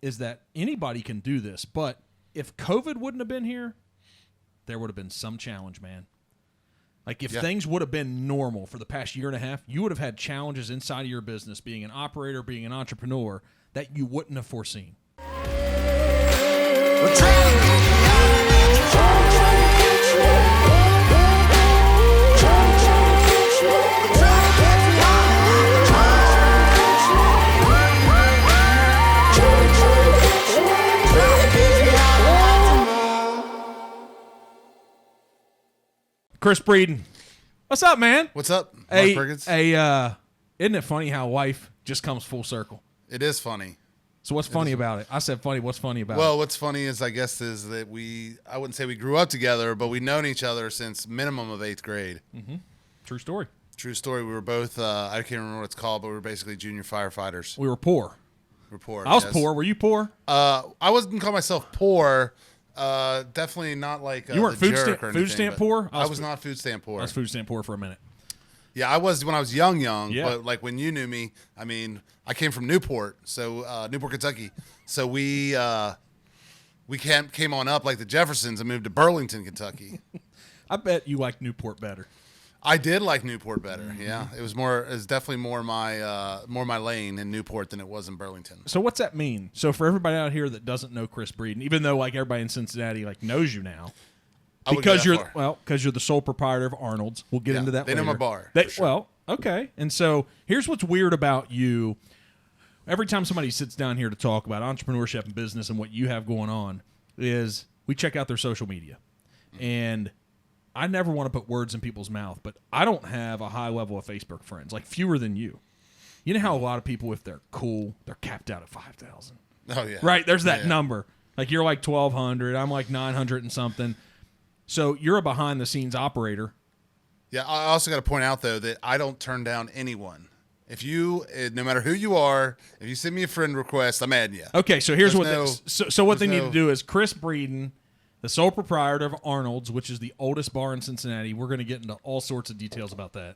is that anybody can do this, but if COVID wouldn't have been here, there would have been some challenge, man. Like if things would have been normal for the past year and a half, you would have had challenges inside of your business, being an operator, being an entrepreneur, that you wouldn't have foreseen. Chris Breeden. What's up, man? What's up, Mark Perkins? Isn't it funny how life just comes full circle? It is funny. So what's funny about it? I said funny. What's funny about it? Well, what's funny is, I guess, is that I wouldn't say we grew up together, but we've known each other since minimum of 8th grade. Mm-hmm. True story. True story. We were both, I can't remember what it's called, but we were basically junior firefighters. We were poor. We were poor. I was poor. Were you poor? I wouldn't call myself poor. Definitely not like you weren't food stamp poor. I was not food stamp poor. I was food stamp poor for a minute. Yeah, I was when I was young. Yeah. But like when you knew me, I mean, I came from Newport, so Newport, Kentucky. So we came on up like the Jeffersons and moved to Burlington, Kentucky. I bet you liked Newport better. I did like Newport better. Mm-hmm. Yeah, it was definitely more my lane in Newport than it was in Burlington. So what's that mean? So for everybody out here that doesn't know Chris Breeden, even though like everybody in Cincinnati like knows you now, because you're the sole proprietor of Arnold's. We'll get into that. They later. know my bar. Sure. Well, okay. And so here's what's weird about you. Every time somebody sits down here to talk about entrepreneurship and business and what you have going on, is we check out their social media, and I never want to put words in people's mouth, but I don't have a high level of Facebook friends, like fewer than you. You know how a lot of people, if they're cool, they're capped out at 5,000. Oh, yeah. Right? There's that number. Like you're like 1,200. I'm like 900 and something. So you're a behind-the-scenes operator. Yeah, I also got to point out, though, that I don't turn down anyone. If you, no matter who you are, if you send me a friend request, I'm adding you. Okay, so here's what they need to do is Chris Breeden, the sole proprietor of Arnold's, which is the oldest bar in Cincinnati. We're going to get into all sorts of details about that.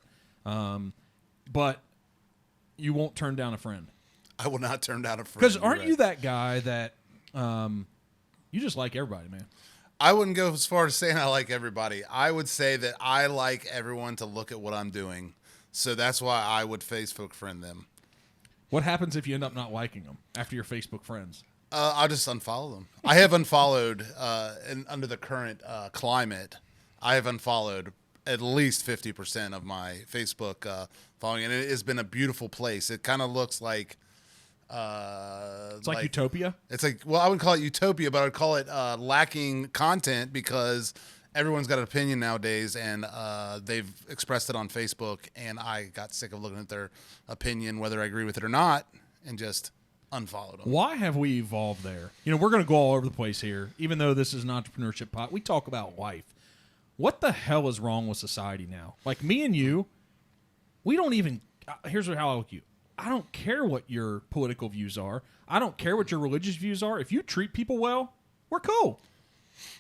But you won't turn down a friend. I will not turn down a friend. Because aren't you that guy that you just like everybody, man? I wouldn't go as far as saying I like everybody. I would say that I like everyone to look at what I'm doing. So that's why I would Facebook friend them. What happens if you end up not liking them after your Facebook friends? I'll just unfollow them. I have unfollowed, under the current climate, I have unfollowed at least 50% of my Facebook following, and it has been a beautiful place. It kind of looks like... it's like utopia? It's like, well, I wouldn't call it utopia, but I would call it lacking content because everyone's got an opinion nowadays, and they've expressed it on Facebook, and I got sick of looking at their opinion, whether I agree with it or not, and just... unfollowed them. Why have we evolved there? You know, we're going to go all over the place here. Even though this is an entrepreneurship pod, we talk about life. What the hell is wrong with society now? Like me and you, we don't even... here's how I look at you. I don't care what your political views are. I don't care what your religious views are. If you treat people well, we're cool.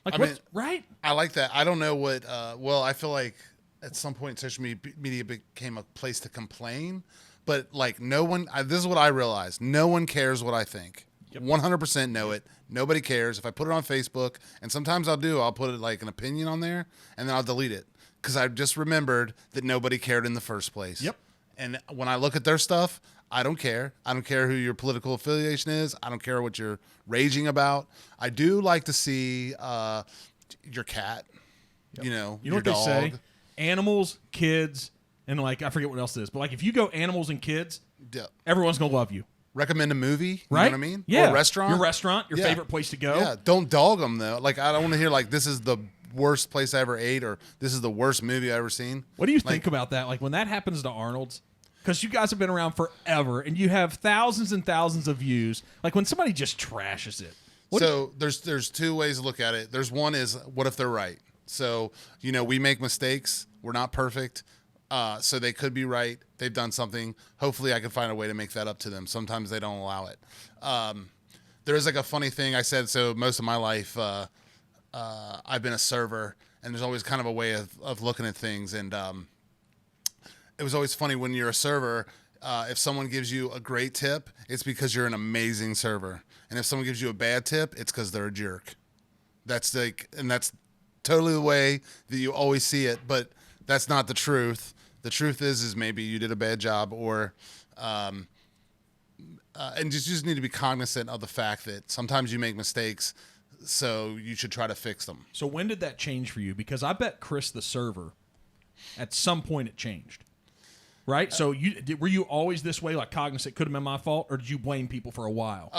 Like, right? I like that. I don't know what... I feel like at some point social media became a place to complain. But, like, no one... this is what I realized. No one cares what I think. Yep. 100% know it. Nobody cares. If I put it on Facebook, and sometimes I'll put it, like, an opinion on there, and then I'll delete it. Because I just remembered that nobody cared in the first place. Yep. And when I look at their stuff, I don't care. I don't care who your political affiliation is. I don't care what you're raging about. I do like to see your cat, yep. You know what dog. They say? Animals, kids... And, like, I forget what else it is. But, like, if you go animals and kids, everyone's going to love you. Recommend a movie, right? You know what I mean? Yeah. Or a restaurant. Your restaurant, your favorite place to go. Yeah, don't dog them, though. Like, I don't want to hear, like, this is the worst place I ever ate or this is the worst movie I've ever seen. What do you think about that? Like, when that happens to Arnold's, because you guys have been around forever and you have thousands and thousands of views. Like, when somebody just trashes it. There's two ways to look at it. There's one is, what if they're right? So, you know, we make mistakes. We're not perfect. So they could be right. They've done something. Hopefully I can find a way to make that up to them. Sometimes they don't allow it. There is like a funny thing I said. So most of my life, I've been a server, and there's always kind of a way of looking at things. And it was always funny when you're a server, if someone gives you a great tip, it's because you're an amazing server. And if someone gives you a bad tip, it's because they're a jerk. That's totally the way that you always see it, but that's not the truth. The truth is maybe you did a bad job, or and you just need to be cognizant of the fact that sometimes you make mistakes, so you should try to fix them. So when did that change for you? Because I bet Chris, the server, at some point it changed, right? So were you always this way, like cognizant, could have been my fault, or did you blame people for a while?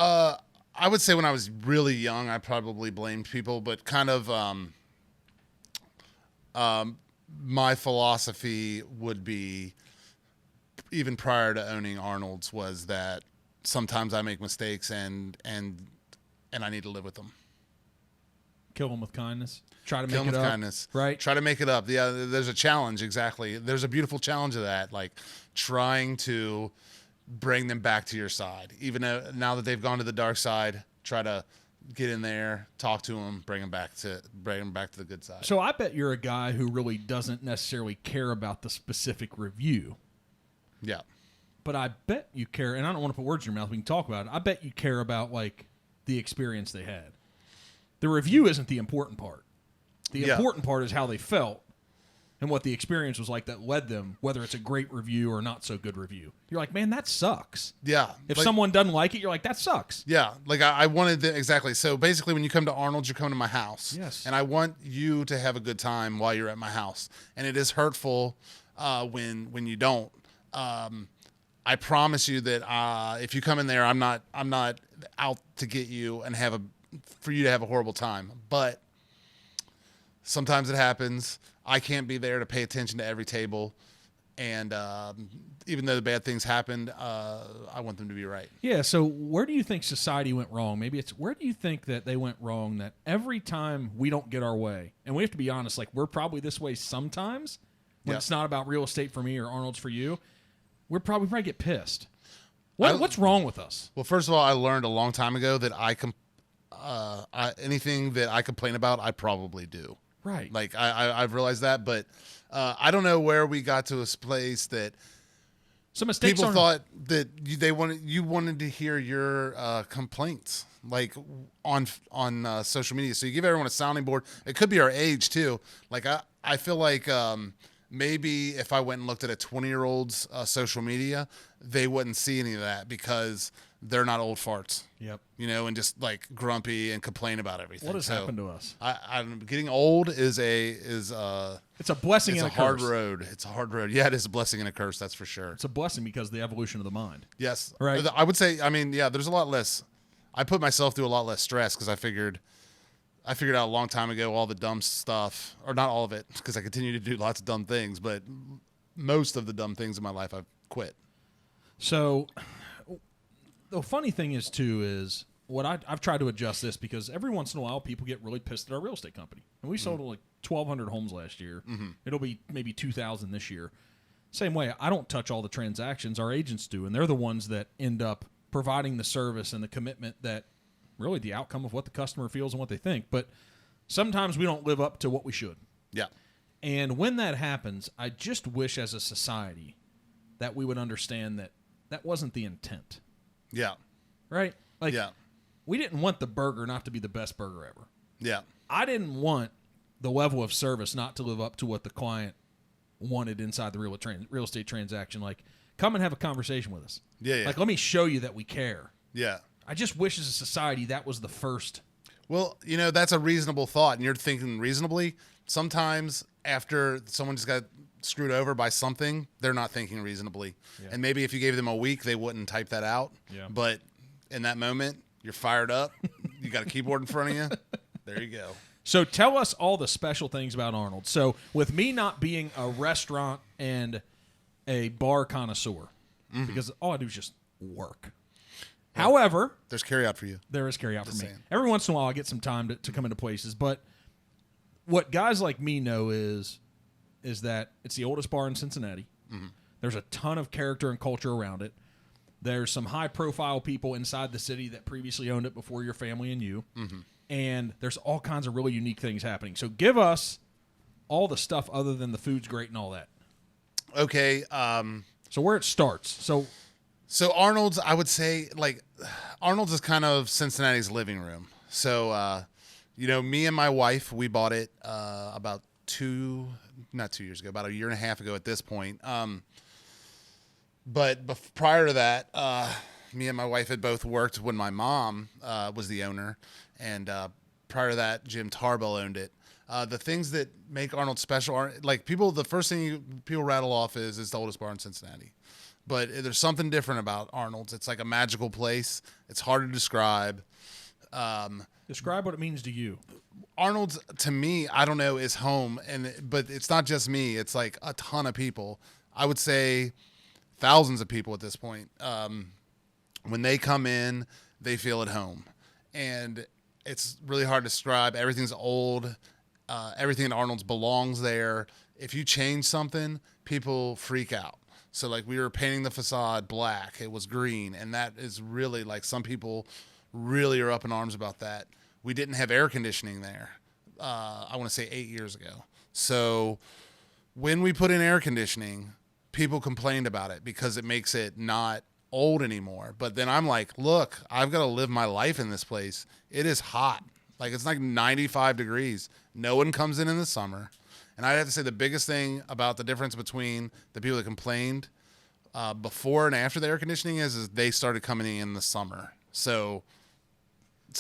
I would say when I was really young, I probably blamed people, but kind of my philosophy would be, even prior to owning Arnold's, was that sometimes I make mistakes and I need to live with them. Kill them with kindness. Try to Kill make it them with up. kindness. Right. Try to make it up. Yeah, there's a challenge, exactly. There's a beautiful challenge of that, like trying to bring them back to your side. Even though now that they've gone to the dark side, try to get in there, talk to them, bring them back to the good side. So I bet you're a guy who really doesn't necessarily care about the specific review. Yeah. But I bet you care, and I don't want to put words in your mouth, we can talk about it. I bet you care about like the experience they had. The review isn't the important part. The important part is how they felt and what the experience was like that led them, whether it's a great review or not so good review. You're like, man, that sucks. Yeah. If someone doesn't like it, you're like, that sucks. Yeah. Like I wanted exactly. So basically when you come to Arnold's, you're coming to my house. Yes. And I want you to have a good time while you're at my house. And it is hurtful when you don't. I promise you that if you come in there, I'm not out to get you and for you to have a horrible time. But sometimes it happens. I can't be there to pay attention to every table, and even though the bad things happened, I want them to be right. Yeah, so where do you think society went wrong? Maybe it's, where do you think that they went wrong, that every time we don't get our way, and we have to be honest, like we're probably this way sometimes, when it's not about real estate for me or Arnold's for you, we probably get pissed. What's wrong with us? Well, first of all, I learned a long time ago that anything that I complain about, I probably do. Right. Like I've realized that, but I don't know where we got to a place that some mistakes people thought that you wanted to hear your complaints, like on social media. So you give everyone a sounding board. It could be our age too. Like I feel like maybe if I went and looked at a 20-year-old's social media, they wouldn't see any of that because they're not old farts. Yep. And just like grumpy and complain about everything. What has happened to us? I'm getting old is it's a blessing and a hard curse. road. It's a hard road. Yeah, it is a blessing and a curse. That's for sure. It's a blessing because of the evolution of the mind. Yes. Right. I would say. I mean, yeah. There's a lot less. I put myself through a lot less stress because I figured out a long time ago all the dumb stuff, or not all of it, because I continue to do lots of dumb things, but most of the dumb things in my life I've quit. So the funny thing is what I've tried to adjust this, because every once in a while people get really pissed at our real estate company, and we sold like 1,200 homes last year. Mm-hmm. It'll be maybe 2,000 this year. Same way, I don't touch all the transactions, our agents do, and they're the ones that end up providing the service and the commitment that really the outcome of what the customer feels and what they think. But sometimes we don't live up to what we should. Yeah. And when that happens, I just wish as a society that we would understand that that wasn't the intent. Yeah. Right? Like, yeah. We didn't want the burger not to be the best burger ever. Yeah. I didn't want the level of service not to live up to what the client wanted inside the real estate transaction. Like, come and have a conversation with us. Yeah. Like, let me show you that we care. Yeah. I just wish as a society that was the first. Well, that's a reasonable thought, and you're thinking reasonably. Sometimes after someone just got screwed over by something, they're not thinking reasonably. Yeah. And maybe if you gave them a week, they wouldn't type that out. Yeah. But in that moment, you're fired up. You got a keyboard in front of you. There you go. So tell us all the special things about Arnold. So with me not being a restaurant and a bar connoisseur, because all I do is just work. Yeah. However, there's carry out for you. There is carry out just for me. saying. Every once in a while I get some time to come into places. But what guys like me know is that it's the oldest bar in Cincinnati. Mm-hmm. There's a ton of character and culture around it. There's some high-profile people inside the city that previously owned it before your family and you. Mm-hmm. And there's all kinds of really unique things happening. So give us all the stuff other than the food's great and all that. Okay. So where it starts. So So Arnold's, I would say, like, Arnold's is kind of Cincinnati's living room. So, me and my wife, we bought it about not 2 years ago, about a year and a half ago at this point. But prior to that, me and my wife had both worked when my mom was the owner, and prior to that, Jim Tarbell owned it. The things that make Arnold special aren't like people. The first thing people rattle off is it's the oldest bar in Cincinnati, but there's something different about Arnold's. It's like a magical place. It's hard to describe. Describe what it means to you. Arnold's, to me, I don't know, is home, but it's not just me. It's like a ton of people. I would say thousands of people at this point. When they come in, they feel at home, and it's really hard to describe. Everything's old. Everything in Arnold's belongs there. If you change something, people freak out. So like we were painting the facade black, it was green, and that is really like some people really are up in arms about that. We didn't have air conditioning there. I want to say 8 years ago. So when we put in air conditioning, people complained about it because it makes it not old anymore. But then I'm like, look, I've got to live my life in this place. It is hot. Like it's like 95 degrees. No one comes in the summer. And I'd have to say the biggest thing about the difference between the people that complained before and after the air conditioning is they started coming in the summer. So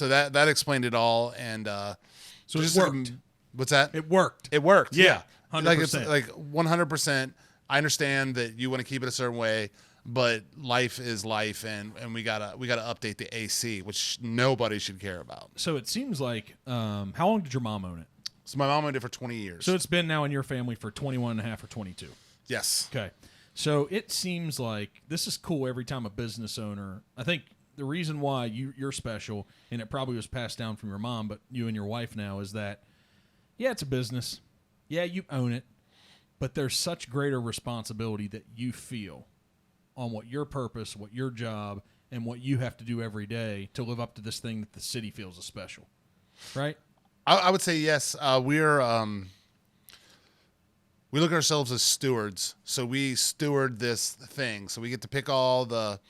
that explained it all. And so it worked. What's that? It worked. It worked. Yeah. 100%. Like it's like 100%. I understand that you want to keep it a certain way, but life is life, and we gotta update the AC, which nobody should care about. So it seems like how long did your mom own it? So my mom owned it for 20 years. So it's been now in your family for 21 and a half or 22. Yes. Okay. So it seems like this is cool every time a business owner, I think the reason why you're special, and it probably was passed down from your mom, but you and your wife now, is that, yeah, it's a business. Yeah, you own it, but there's such greater responsibility that you feel on what your purpose, what your job, and what you have to do every day to live up to this thing that the city feels is special, right? I would say yes. We look at ourselves as stewards, so we steward this thing. So we get to pick all the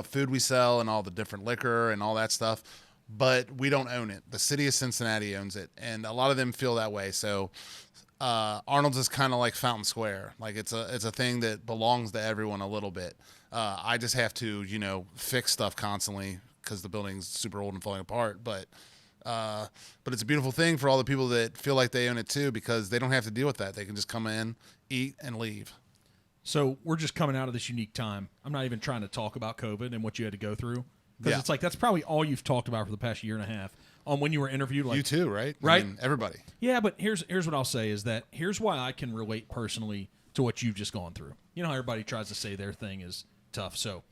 food we sell and all the different liquor and all that stuff, but we don't own it. The city of Cincinnati owns it, and a lot of them feel that way. So Arnold's is kind of like Fountain Square. Like it's a thing that belongs to everyone a little bit. I just have to, fix stuff constantly because the building's super old and falling apart. But it's a beautiful thing for all the people that feel like they own it too, because they don't have to deal with that. They can just come in, eat, and leave. So we're just coming out of this unique time. I'm not even trying to talk about COVID and what you had to go through, because it's like that's probably all you've talked about for the past year and a half. On when you were interviewed, like you too, right? Right, I mean, everybody. Yeah, but here's what I'll say is that here's why I can relate personally to what you've just gone through. You know how everybody tries to say their thing is tough. So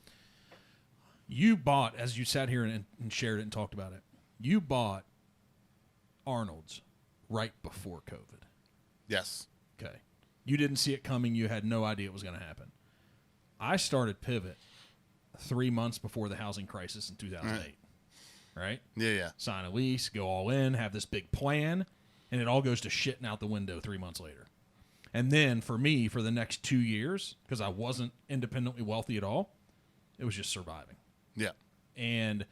you bought, as you sat here and shared it and talked about it, you bought Arnold's right before COVID. Yes. Okay. You didn't see it coming. You had no idea it was going to happen. I started Pivot 3 months before the housing crisis in 2008. Right? Yeah. Sign a lease, go all in, have this big plan, and it all goes to shitting out the window 3 months later. And then for me, for the next 2 years, because I wasn't independently wealthy at all, it was just surviving. Yeah. And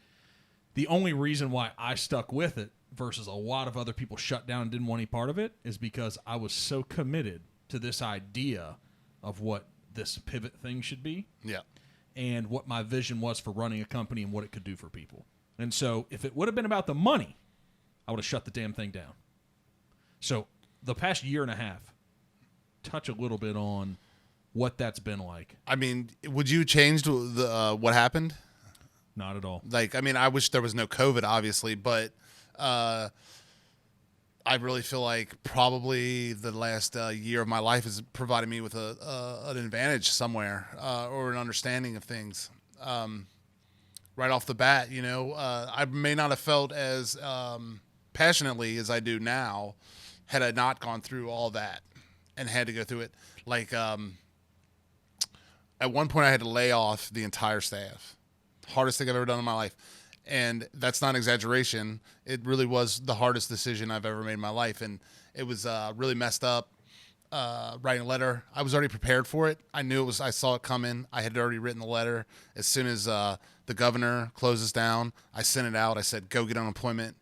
the only reason why I stuck with it versus a lot of other people shut down and didn't want any part of it is because I was so committed to this idea of what this Pivot thing should be. Yeah. And what my vision was for running a company and what it could do for people. And so if it would have been about the money, I would have shut the damn thing down. So the past year and a half, touch a little bit on what that's been like. I mean, would you change the what happened? Not at all. Like, I mean, I wish there was no COVID, obviously, but I really feel like probably the last year of my life has provided me with an advantage somewhere or an understanding of things. Right off the bat, I may not have felt as passionately as I do now had I not gone through all that and had to go through it. Like, at one point I had to lay off the entire staff. Hardest thing I've ever done in my life. And that's not an exaggeration. It really was the hardest decision I've ever made in my life. And it was really messed up. writing a letter. I was already prepared for it. I knew it was. I saw it coming. I had already written the letter. As soon as the governor closes down, I sent it out. I said, "Go get unemployment.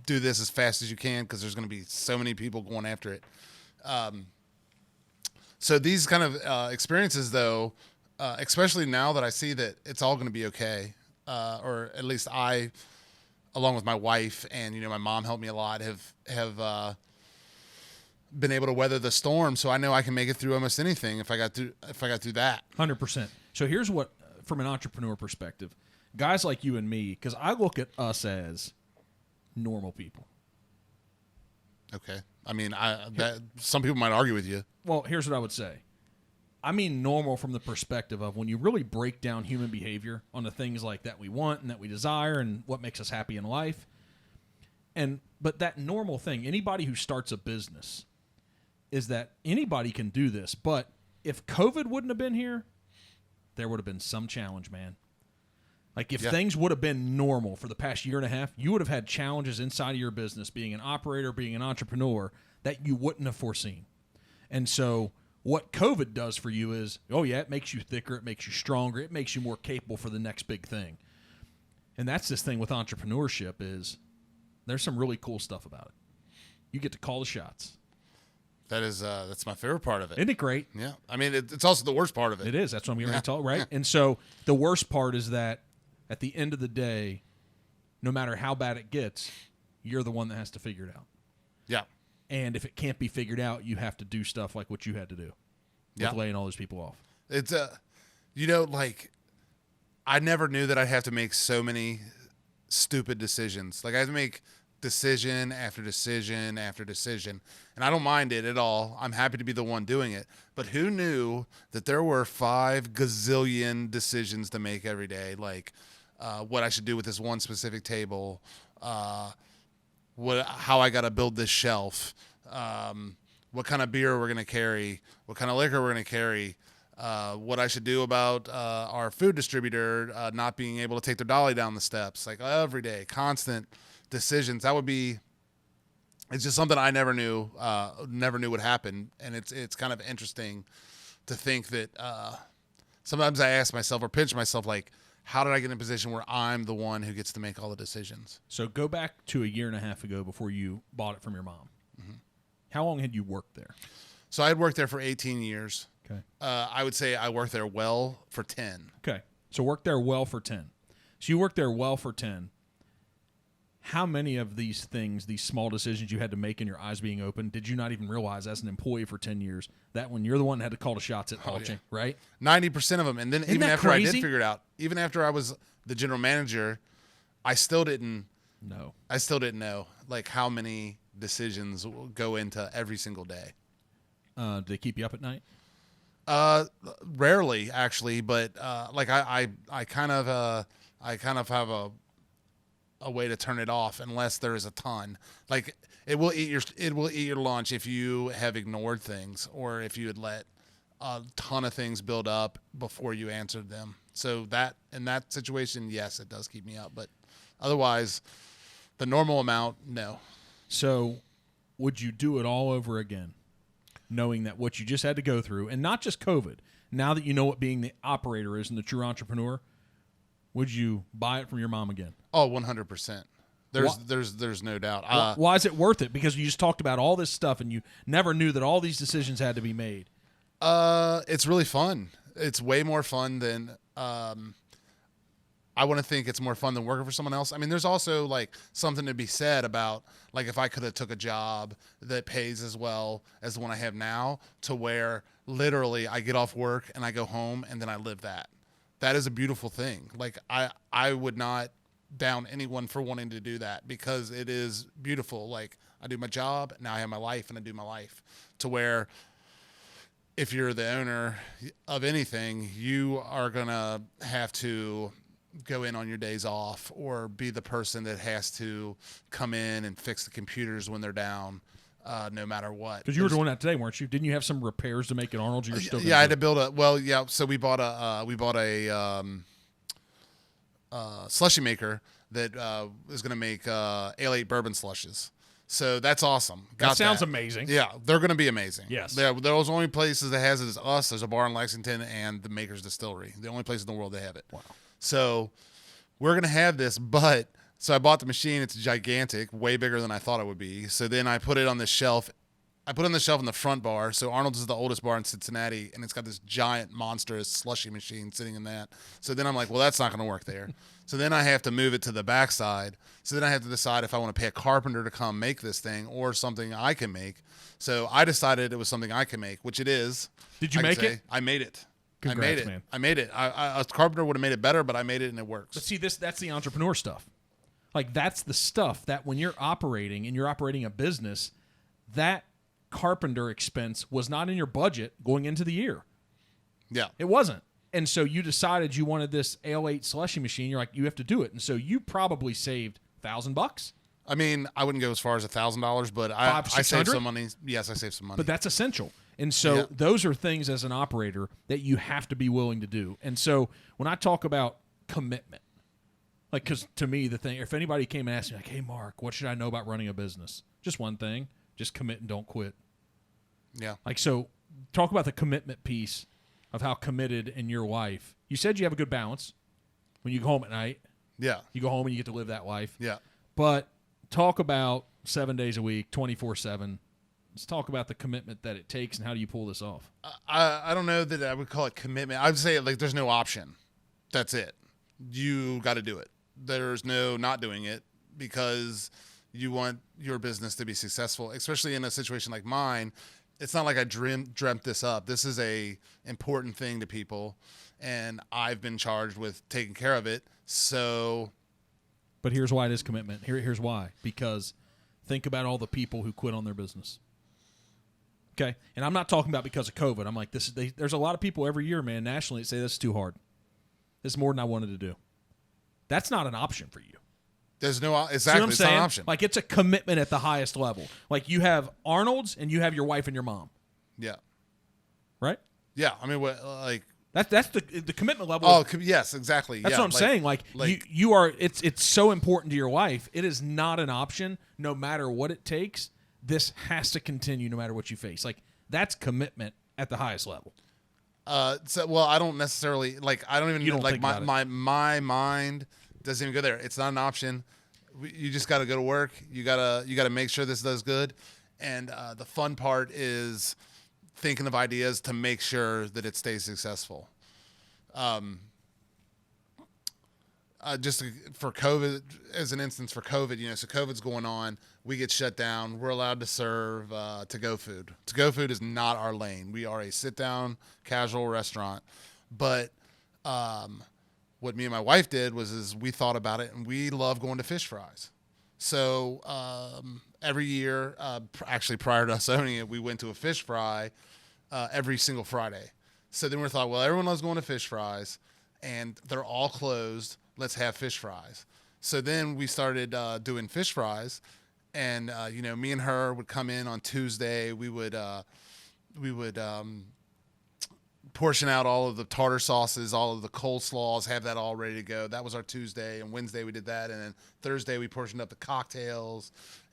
Do this as fast as you can because there's going to be so many people going after it." So these kind of experiences, though, especially now that I see that it's all going to be okay, or at least I, along with my wife and my mom helped me a lot, have been able to weather the storm, so I know I can make it through almost anything if I got through that. 100%. So here's what, from an entrepreneur perspective, guys like you and me, because I look at us as normal people. Okay, I mean, some people might argue with you. Well, here's what I would say. I mean normal from the perspective of when you really break down human behavior on the things like that we want and that we desire and what makes us happy in life. But that normal thing, anybody who starts a business, is that anybody can do this. But if COVID wouldn't have been here, there would have been some challenge, man. Like if things would have been normal for the past year and a half, you would have had challenges inside of your business, being an operator, being an entrepreneur, that you wouldn't have foreseen. And so what COVID does for you is, it makes you thicker, it makes you stronger, it makes you more capable for the next big thing. And that's this thing with entrepreneurship is there's some really cool stuff about it. You get to call the shots. That's my favorite part of it. Isn't it great? Yeah. I mean, it's also the worst part of it. It is. That's what I'm going to talk, right? And so the worst part is that at the end of the day, no matter how bad it gets, you're the one that has to figure it out. Yeah. And if it can't be figured out, you have to do stuff like what you had to do with laying all those people off. It's like I never knew that I'd have to make so many stupid decisions. Like I have to make decision after decision after decision, and I don't mind it at all. I'm happy to be the one doing it. But who knew that there were 5 gazillion decisions to make every day? Like what I should do with this one specific table, how I got to build this shelf, what kind of beer we're going to carry, what kind of liquor we're going to carry, what I should do about our food distributor not being able to take their dolly down the steps. Like every day, constant decisions. It's just something I never knew would happen. And it's kind of interesting to think that sometimes I ask myself or pinch myself, like, how did I get in a position where I'm the one who gets to make all the decisions? So go back to a year and a half ago before you bought it from your mom. Mm-hmm. How long had you worked there? So I had worked there for 18 years. Okay. I would say I worked there well for 10. Okay. So worked there well for 10. So you worked there well for 10. How many of these things, these small decisions you had to make in your eyes being open, did you not even realize as an employee for 10 years that when you're the one that had to call the shots at launching, right? 90% of them. And then Isn't even that after crazy? I did figure it out, even after I was the general manager, I still didn't know like how many decisions will go into every single day. Do they keep you up at night? Rarely actually, but like I kind of have a way to turn it off unless there is a ton. Like it will eat your lunch if you have ignored things or if you had let a ton of things build up before you answered them. So that in that situation, yes, it does keep me up, but otherwise the normal amount, no. So would you do it all over again, knowing that what you just had to go through, and not just COVID, now that you know what being the operator is and the true entrepreneur, would you buy it from your mom again? Oh, 100%. There's no doubt. Why is it worth it? Because you just talked about all this stuff and you never knew that all these decisions had to be made. It's really fun. It's way more fun than I want to think it's more fun than working for someone else. I mean, there's also like something to be said about like if I could have took a job that pays as well as the one I have now, to where literally I get off work and I go home and then I live that. That is a beautiful thing. Like I would not down anyone for wanting to do that because it is beautiful. Like I do my job, now I have my life and I do my life, to where if you're the owner of anything, you are going to have to go in on your days off or be the person that has to come in and fix the computers when they're down, no matter what. Because you were doing that today, weren't you? Didn't you have some repairs to make at Arnold? You're still I had to build so we bought a slushy maker that is going to make Ale 8 bourbon slushes. So that's awesome. That sounds amazing. Yeah, they're going to be amazing. Yes. Those only places that has it is us. There's a bar in Lexington and the Maker's Distillery. The only place in the world that have it. Wow. So we're going to have this, but so I bought the machine. It's gigantic, way bigger than I thought it would be. So then I put it on the shelf. I put it on the shelf in the front bar. So Arnold's is the oldest bar in Cincinnati, and it's got this giant, monstrous slushy machine sitting in that. So then I'm like, well, that's not going to work there. So then I have to move it to the backside. So then I have to decide if I want to pay a carpenter to come make this thing or something I can make. So I decided it was something I can make, which it is. Did you make it? I made it. Congrats, I made it. man. I made it. A carpenter would have made it better, but I made it and it works. But see, that's the entrepreneur stuff. Like, that's the stuff that when you're operating and you're operating a business, that carpenter expense was not in your budget going into the year. Yeah. It wasn't. And so you decided you wanted this Ale8 slushy machine. You're like, you have to do it. And so you probably saved $1,000. I mean, I wouldn't go as far as $1,000, but I saved some money. Yes, I saved some money. But that's essential. And so those are things as an operator that you have to be willing to do. And so when I talk about commitment, like, because to me, the thing, if anybody came and asked me, like, hey, Mark, what should I know about running a business? Just one thing. Just commit and don't quit. Yeah. Like, so talk about the commitment piece of how committed in your wife. You said you have a good balance when you go home at night. Yeah. You go home and you get to live that life. Yeah. But talk about 7 days a week, 24/7. Let's talk about the commitment that it takes and how do you pull this off? I don't know that I would call it commitment. I would say, like, there's no option. That's it. You got to do it. There's no not doing it because you want your business to be successful, especially in a situation like mine. It's not like I dreamt this up. This is a important thing to people, and I've been charged with taking care of it. So, but here's why it is commitment. Here's why. Because think about all the people who quit on their business. Okay, and I'm not talking about because of COVID. I'm like, there's a lot of people every year, man, nationally that say this is too hard. This is more than I wanted to do. That's not an option for you. There's no exactly. See what I'm it's saying? not an option. Like, it's a commitment at the highest level. Like, you have Arnold's and you have your wife and your mom. Yeah. Right? Yeah. I mean, what, like, that's the commitment level. Oh, yes, exactly. That's yeah. what I'm saying. Like you are. It's so important to your wife. It is not an option, no matter what it takes. This has to continue, no matter what you face. Like, that's commitment at the highest level. Well, I don't necessarily like. I don't even You don't like think my, about it. my mind doesn't even go there. It's not an option. You just got to go to work. You gotta make sure this does good. And the fun part is thinking of ideas to make sure that it stays successful. Just for COVID, as an instance for COVID, so COVID's going on. We get shut down. We're allowed to serve to-go food. To-go food is not our lane. We are a sit-down, casual restaurant. But what me and my wife did was we thought about it, and we love going to fish fries. So every year, actually prior to us owning it, we went to a fish fry every single Friday. So then we thought, well, everyone loves going to fish fries, and they're all closed. Let's have fish fries. So then we started doing fish fries, and me and her would come in on Tuesday. We would portion out all of the tartar sauces, all of the coleslaws, have that all ready to go. That was our Tuesday, and Wednesday we did that, and then Thursday we portioned up the cocktails,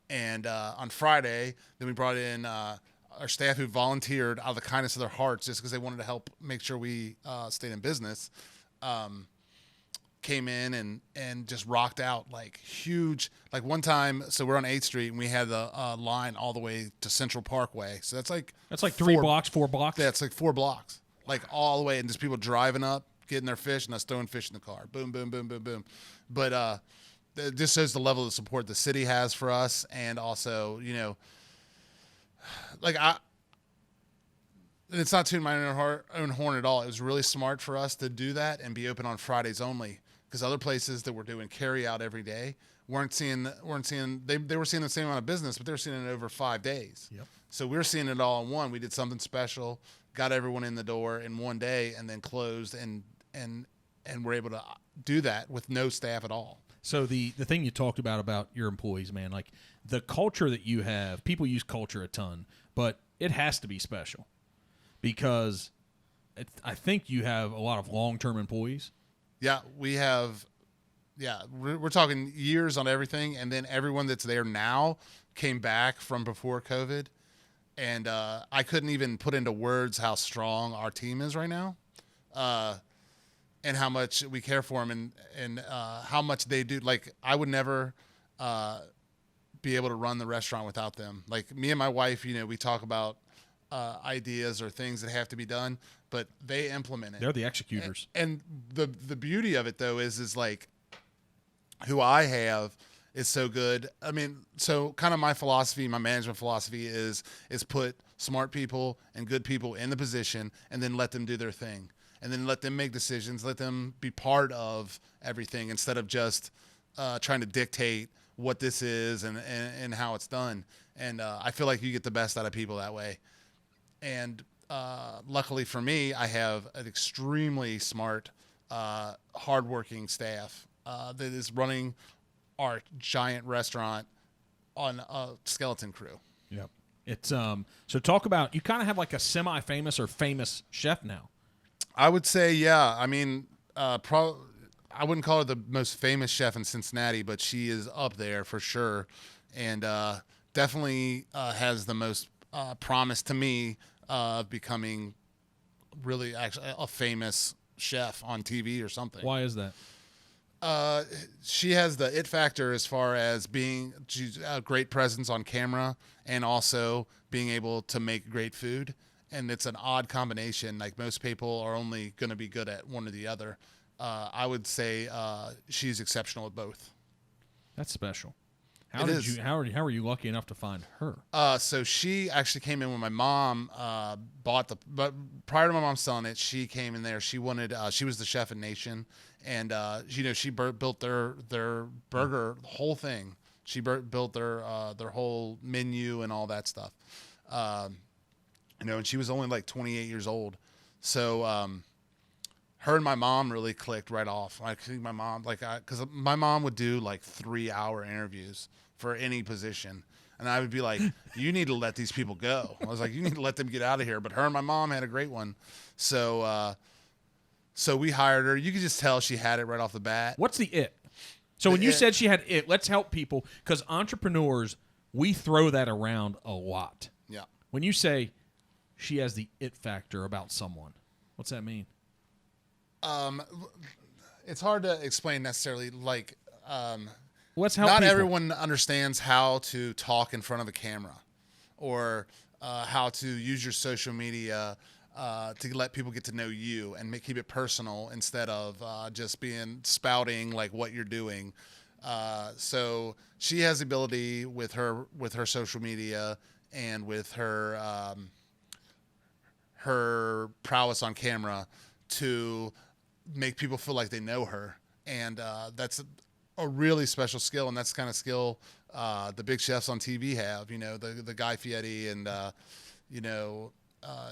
and on Friday then we brought in our staff who volunteered out of the kindness of their hearts just because they wanted to help make sure we stayed in business. Came in and just rocked out like huge. Like one time, so we're on 8th Street and we had the line all the way to Central Parkway. So that's like 3 blocks, 4 blocks. Yeah, it's like 4 blocks, like all the way, and just people driving up, getting their fish, and us throwing fish in the car. Boom, boom, boom, boom, boom. But it just shows the level of support the city has for us, and also like and it's not tooting my own horn at all. It was really smart for us to do that and be open on Fridays only, because other places that were doing carry out every day weren't seeing they were seeing the same amount of business, but they were seeing it over 5 days. Yep. So we were seeing it all in one. We did something special, got everyone in the door in one day, and then closed and we're able to do that with no staff at all. So the thing you talked about your employees, man, like the culture that you have, people use culture a ton, but it has to be special because I think you have a lot of long-term employees. Yeah, we have Yeah, we're talking years on everything, and then everyone that's there now came back from before COVID, and I couldn't even put into words how strong our team is right now, and how much we care for them, and how much they do. Like, I would never be able to run the restaurant without them. Like, me and my wife, we talk about ideas or things that have to be done, but they implement it. They're the executors. And the beauty of it though is like, who I have is so good. I mean, so kind of my philosophy, my management philosophy is put smart people and good people in the position, and then let them do their thing, and then let them make decisions, let them be part of everything, instead of just trying to dictate what this is and how it's done. And I feel like you get the best out of people that way. And luckily for me, I have an extremely smart, hardworking staff that is running our giant restaurant on a skeleton crew. Yep. It's so talk about, you kind of have like a semi-famous or famous chef now. I would say, yeah. I mean, I wouldn't call her the most famous chef in Cincinnati, but she is up there for sure, and definitely has the most promise to me of becoming really actually a famous chef on TV or something. Why is that? She has the it factor as far as she's a great presence on camera, and also being able to make great food. And it's an odd combination. Like, most people are only going to be good at one or the other. I would say she's exceptional at both. That's special. How are you lucky enough to find her? So she actually came in when my mom but prior to my mom selling it, she came in there. She wanted, she was the chef at Nation, and she built their burger, the whole thing. She built their whole menu and all that stuff. And she was only like 28 years old. So her and my mom really clicked right off. I think my mom, because my mom would do like 3-hour interviews for any position. And I would be like, you need to let these people go. I was like, you need to let them get out of here. But her and my mom had a great one. So we hired her. You could just tell she had it right off the bat. What's the it? So when you said she had it, let's help people, because entrepreneurs, we throw that around a lot. Yeah. When you say she has the it factor about someone, what's that mean? It's hard to explain necessarily. Like, Let's help not people. everyone understands how to talk in front of a camera, or how to use your social media to let people get to know you and keep it personal, instead of just spouting like what you're doing. So she has the ability with her social media and with her prowess on camera to make people feel like they know her, and that's a really special skill. And that's the kind of skill the big chefs on TV have. The Guy Fieri and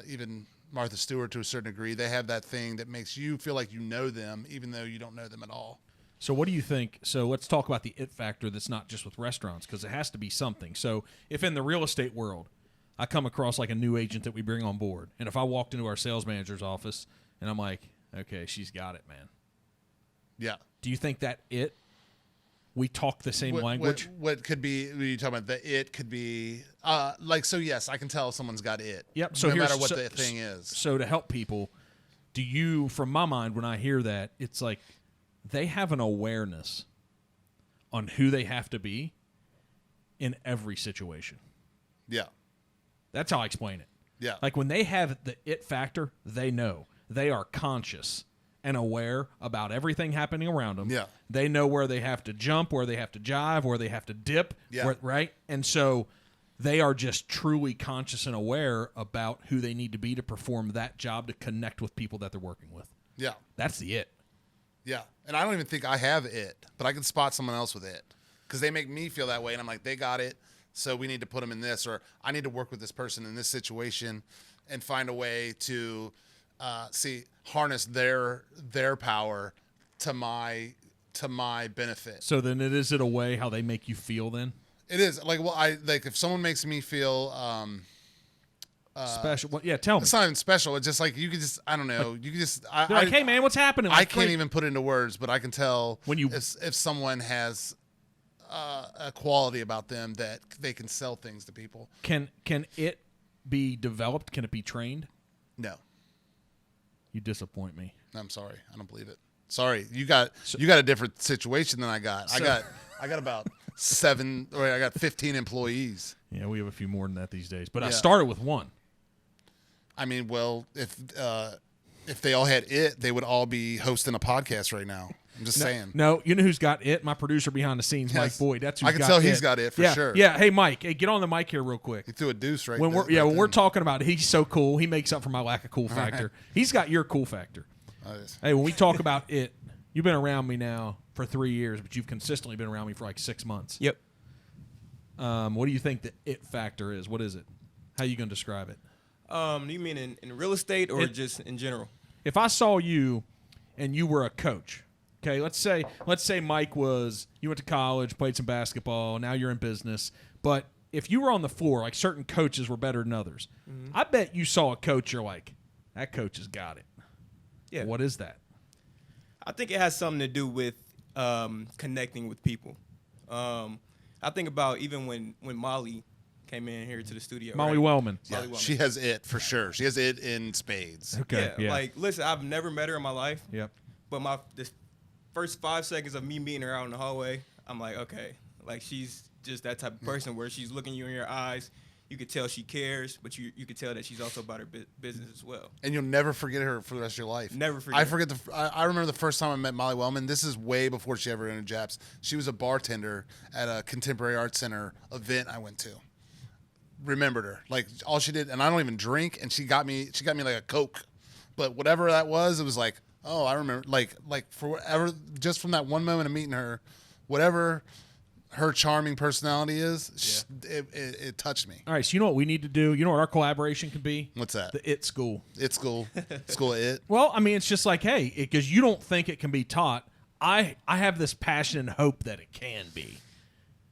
even Martha Stewart to a certain degree. They have that thing that makes you feel like you know them, even though you don't know them at all. So what do you think? So let's talk about the it factor that's not just with restaurants, because it has to be something. So if in the real estate world, I come across like a new agent that we bring on board, and if I walked into our sales manager's office and I'm like, okay, she's got it, man. Yeah. Do you think that we talk the same language? What could be, when you talking about it could be, so yes, I can tell if someone's got it. Yep. So no matter what the thing is. So to help people, from my mind, when I hear that, it's like they have an awareness on who they have to be in every situation. Yeah. That's how I explain it. Yeah. Like when they have the it factor, they know. They are conscious and aware about everything happening around them. Yeah. They know where they have to jump, where they have to jive, where they have to dip. Yeah. Right? And so they are just truly conscious and aware about who they need to be to perform that job, to connect with people that they're working with. Yeah. That's the it. Yeah. And I don't even think I have it, but I can spot someone else with it, because they make me feel that way. And I'm like, they got it, so we need to put them in this, or I need to work with this person in this situation and find a way to harness their power to my benefit. So then is it a way how they make you feel then? It is. Like, well, if someone makes me feel Special. Well, yeah, tell me. It's not even special. It's just like you could just, I don't know. You could just, They're like, hey man, what's happening? I Like, can't great. even put it into words, but I can tell When you- if someone has a quality about them that they can sell things to people. Can it be developed? Can it be trained? No, You disappoint me. I'm sorry. I don't believe it. Sorry, you got a different situation than I got. I got about 15 employees. Yeah, we have a few more than that these days. But I Yeah. started with one. I mean, well, if they all had it, they would all be hosting a podcast right now. I'm just saying. No, you know who's got it? My producer behind the scenes, Mike Yes. Boyd. That's who's I can got tell it. he's got it for yeah. sure. Yeah. Hey, Mike. Hey, get on the mic here real quick. He threw a deuce right When there. when we're talking about it, he's so cool. He makes up for my lack of cool factor. He's got your cool factor. Hey, when we talk about it, you've been around me now for 3 years, but you've consistently been around me for like 6 months. Yep. What do you think the it factor is? What is it? How are you going to describe it? You mean in real estate or just in general? If I saw you and you were a coach, okay, let's say Mike you went to college, played some basketball, now you're in business, but if you were on the floor, like certain coaches were better than others, I bet you saw a coach, you're like, that coach has got it. Yeah. What is that? I think it has something to do with connecting with people. I think about even when Molly came in here to the studio. Molly right? Wellman. Yeah, Molly Wellman. she has it for sure. She has it in spades. Okay. Yeah, like listen, I've never met her in my life, Yep. but the first 5 seconds of me meeting her out in the hallway, I'm like, okay, like she's just that type of person where she's looking you in your eyes. You could tell she cares, but you could tell that she's also about her business as well. And you'll never forget her for the rest of your life. Never forget. I remember the first time I met Molly Wellman. This is way before she ever entered Japs. She was a bartender at a Contemporary Arts Center event I went to. Remembered her. Like all she did, and I don't even drink, and she got me like a Coke. But whatever that was, it was like, oh, I remember like for whatever, just from that one moment of meeting her, whatever her charming personality is, it touched me. All right, so you know what we need to do? You know what our collaboration could be? What's that? The It School. It's school. School of it. Well, I mean, it's just like, hey, because you don't think it can be taught. I have this passion and hope that it can be.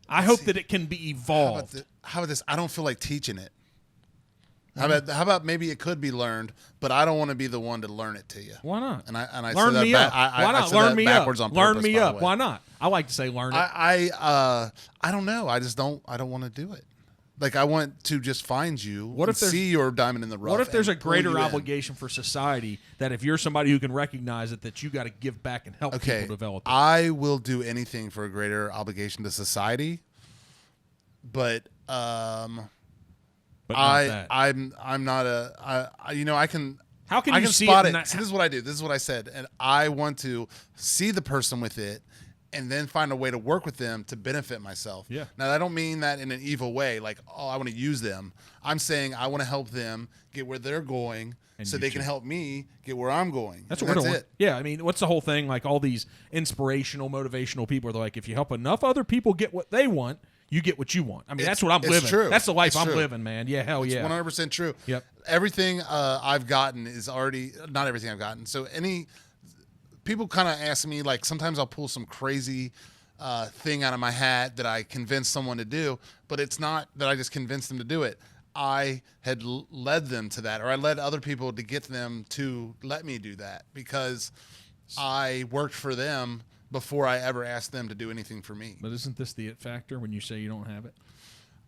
I hope that it can be evolved. How about this? I don't feel like teaching it. How about maybe it could be learned, but I don't want to be the one to learn it to you. Why not? And I learn said me that up. Why not? I said Learn that me backwards up. on Learn purpose, me by the up. way. Why not? I like to say learn it. I don't know. I don't want to do it. Like I want to just find you. What if there's- see your diamond in the rough? What if there's a and pull you greater in? obligation for society that if you're somebody who can recognize it, that you got to give back and help Okay, people develop it? I will do anything for a greater obligation to society, but But not that. I'm not I can. How can I you can see spot it it? in that- See, this is what I do. This is what I said, and I want to see the person with it, and then find a way to work with them to benefit myself. Yeah. Now, I don't mean that in an evil way, like, oh, I want to use them. I'm saying I want to help them get where they're going, And so you they too. can help me get where I'm going. That's And what we're doing. it. Yeah, I mean, what's the whole thing? Like all these inspirational, motivational people are like, if you help enough other people get what they want, you get what you want. I mean, that's what I'm it's living. true. That's the life It's I'm true. living, man. Yeah, hell It's yeah. 100% true. Yep. Everything I've gotten is already not everything I've gotten. So people kind of ask me, like, sometimes I'll pull some crazy thing out of my hat that I convinced someone to do, but it's not that I just convinced them to do it. I had led them to that, or I led other people to get them to let me do that because I worked for them before I ever asked them to do anything for me. But isn't this the it factor when you say you don't have it?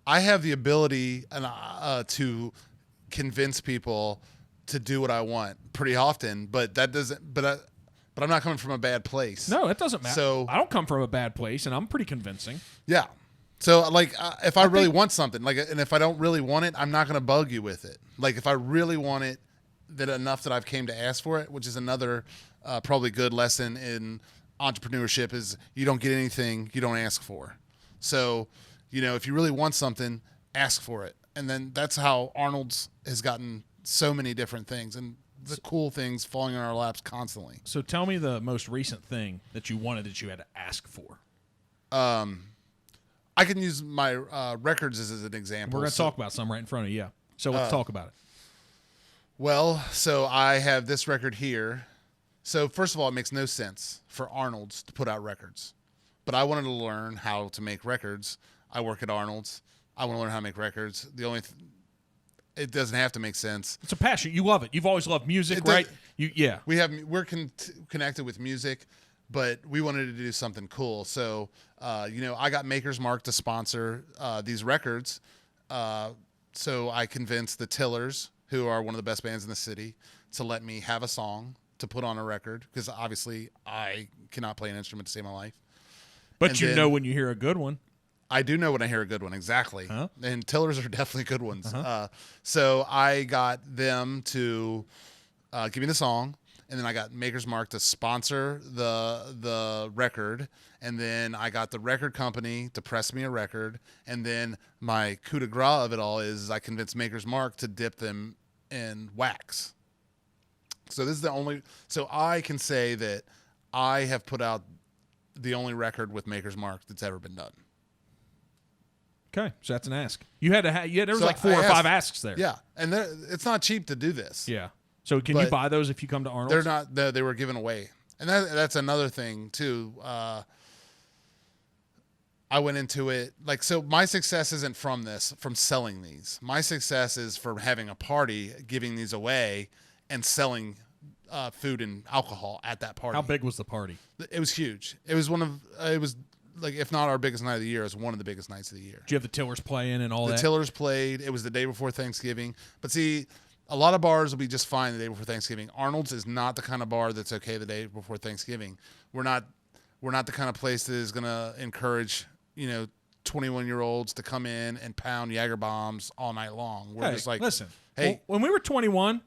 I have the ability to convince people to do what I want pretty often, but that doesn't. But I'm not coming from a bad place. No, it doesn't matter. So- I don't come from a bad place, and I'm pretty convincing. Yeah. So like, if I really want something, like, and if I don't really want it, I'm not going to bug you with it. Like, if I really want it, that enough that I've came to ask for it, which is another probably good lesson in entrepreneurship, is you don't get anything you don't ask for. So, if you really want something, ask for it. And then that's how Arnold's has gotten so many different things and the cool things falling in our laps constantly. So tell me the most recent thing that you wanted that you had to ask for. I can use my records as an example. We're going to talk about some right in front of you. Yeah. So let's talk about it. Well, so I have this record here. So first of all, it makes no sense for Arnold's to put out records. But I wanted to learn how to make records. I work at Arnold's. I want to learn how to make records. It doesn't have to make sense. It's a passion. You love it. You've always loved music, right? Yeah. We're connected with music, but we wanted to do something cool. So, I got Maker's Mark to sponsor these records. So I convinced the Tillers, who are one of the best bands in the city, to let me have a song to put on a record, because obviously I cannot play an instrument to save my life. But you know when you hear a good one. I do know when I hear a good one, exactly. Huh? And Tillers are definitely good ones. Uh-huh. So I got them to give me the song, and then I got Maker's Mark to sponsor the record, and then I got the record company to press me a record, and then my coup de grace of it all is I convinced Maker's Mark to dip them in wax. So this is the only. So I can say that I have put out the only record with Maker's Mark that's ever been done. Okay, so that's an ask. You had to have. There was So like 4 or 5 asks there. Yeah, and it's not cheap to do this. Yeah. So can you buy those if you come to Arnold's? They're not. They were given away, and that's another thing too. I went into it so. My success isn't from selling these. My success is from having a party, giving these away, and selling food and alcohol at that party. How big was the party? It was huge. It was if not our biggest night of the year, it was one of the biggest nights of the year. Did you have the Tillers playing and all that? The Tillers played. It was the day before Thanksgiving. But see, a lot of bars will be just fine the day before Thanksgiving. Arnold's is not the kind of bar that's okay the day before Thanksgiving. We're not the kind of place that is going to encourage 21-year-olds to come in and pound Jaeger bombs all night long. We're just like, listen. Hey, when we were 21,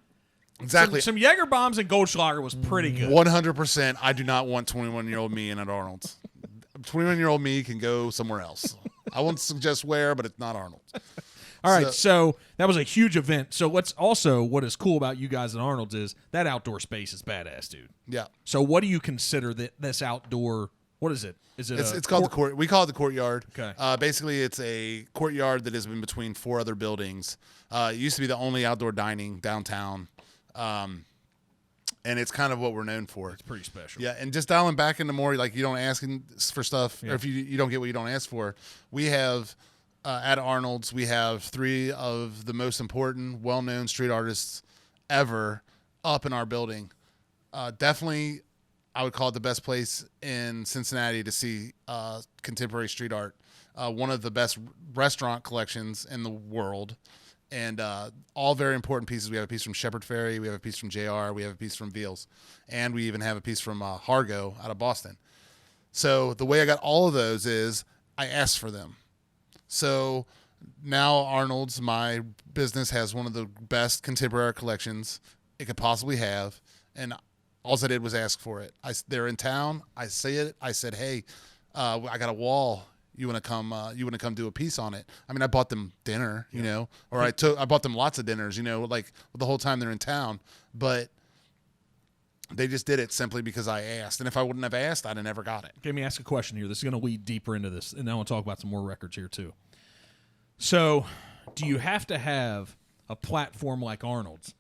exactly. Some Jaeger bombs and Goldschlager was pretty good. 100%. I do not want 21-year-old me in at Arnold's. 21-year-old me can go somewhere else. I won't suggest where, but it's not Arnold's. All right, so that was a huge event. So what is cool about you guys at Arnold's is that outdoor space is badass, dude. Yeah. So what do you consider this outdoor? What is it? It's called the court. We call it the courtyard. Okay. Basically, it's a courtyard that is in between 4 other buildings. It used to be the only outdoor dining downtown, and it's kind of what we're known for. It's pretty special. Yeah, and just dialing back into more like you don't ask for stuff, or if you don't get what you don't ask for. We have at Arnold's, we have 3 of the most important, well-known street artists ever up in our building. Definitely, I would call it the best place in Cincinnati to see contemporary street art. One of the best restaurant collections in the world, and all very important pieces. We have a piece from Shepard Fairey, we have a piece from JR, we have a piece from Veals, and we even have a piece from Hargo out of Boston. So the way I got all of those is I asked for them. So now Arnold's, my business, has one of the best contemporary collections it could possibly have, and all I did was ask for it. They're in town. I see it. I said, "Hey, I got a wall. You want to come? You want to come do a piece on it?" I mean, I bought them dinner, or I bought them lots of dinners, like the whole time they're in town. But they just did it simply because I asked. And if I wouldn't have asked, I'd have never got it. Okay, let me ask a question here. This is going to lead deeper into this, and I want to talk about some more records here too. So, do you have to have a platform like Arnold's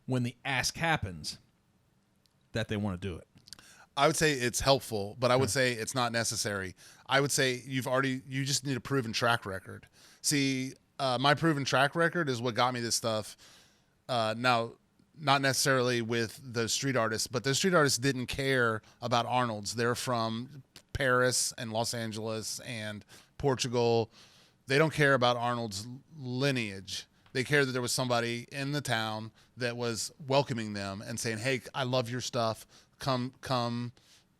when the ask happens that they want to do it? I would say it's helpful, but I would say it's not necessary. I would say you just need a proven track record. See, my proven track record is what got me this stuff. Now, not necessarily with those street artists, but those street artists didn't care about Arnold's. They're from Paris and Los Angeles and Portugal. They don't care about Arnold's lineage. They care that there was somebody in the town that was welcoming them and saying, "Hey, I love your stuff. Come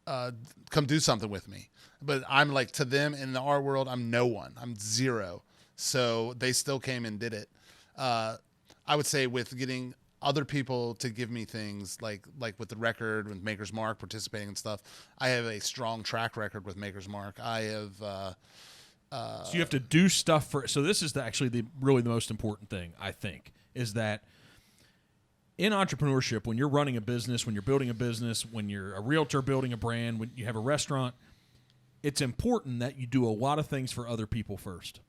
do something with me." But I'm like, to them in the art world, I'm no one. I'm zero. So they still came and did it. I would say with getting other people to give me things like with the record, with Maker's Mark, participating and stuff, I have a strong track record with Maker's Mark. I have. So you have to do stuff for. So this is actually really the most important thing, I think, is that in entrepreneurship, when you're running a business, when you're building a business, when you're a realtor building a brand, when you have a restaurant, it's important that you do a lot of things for other people first.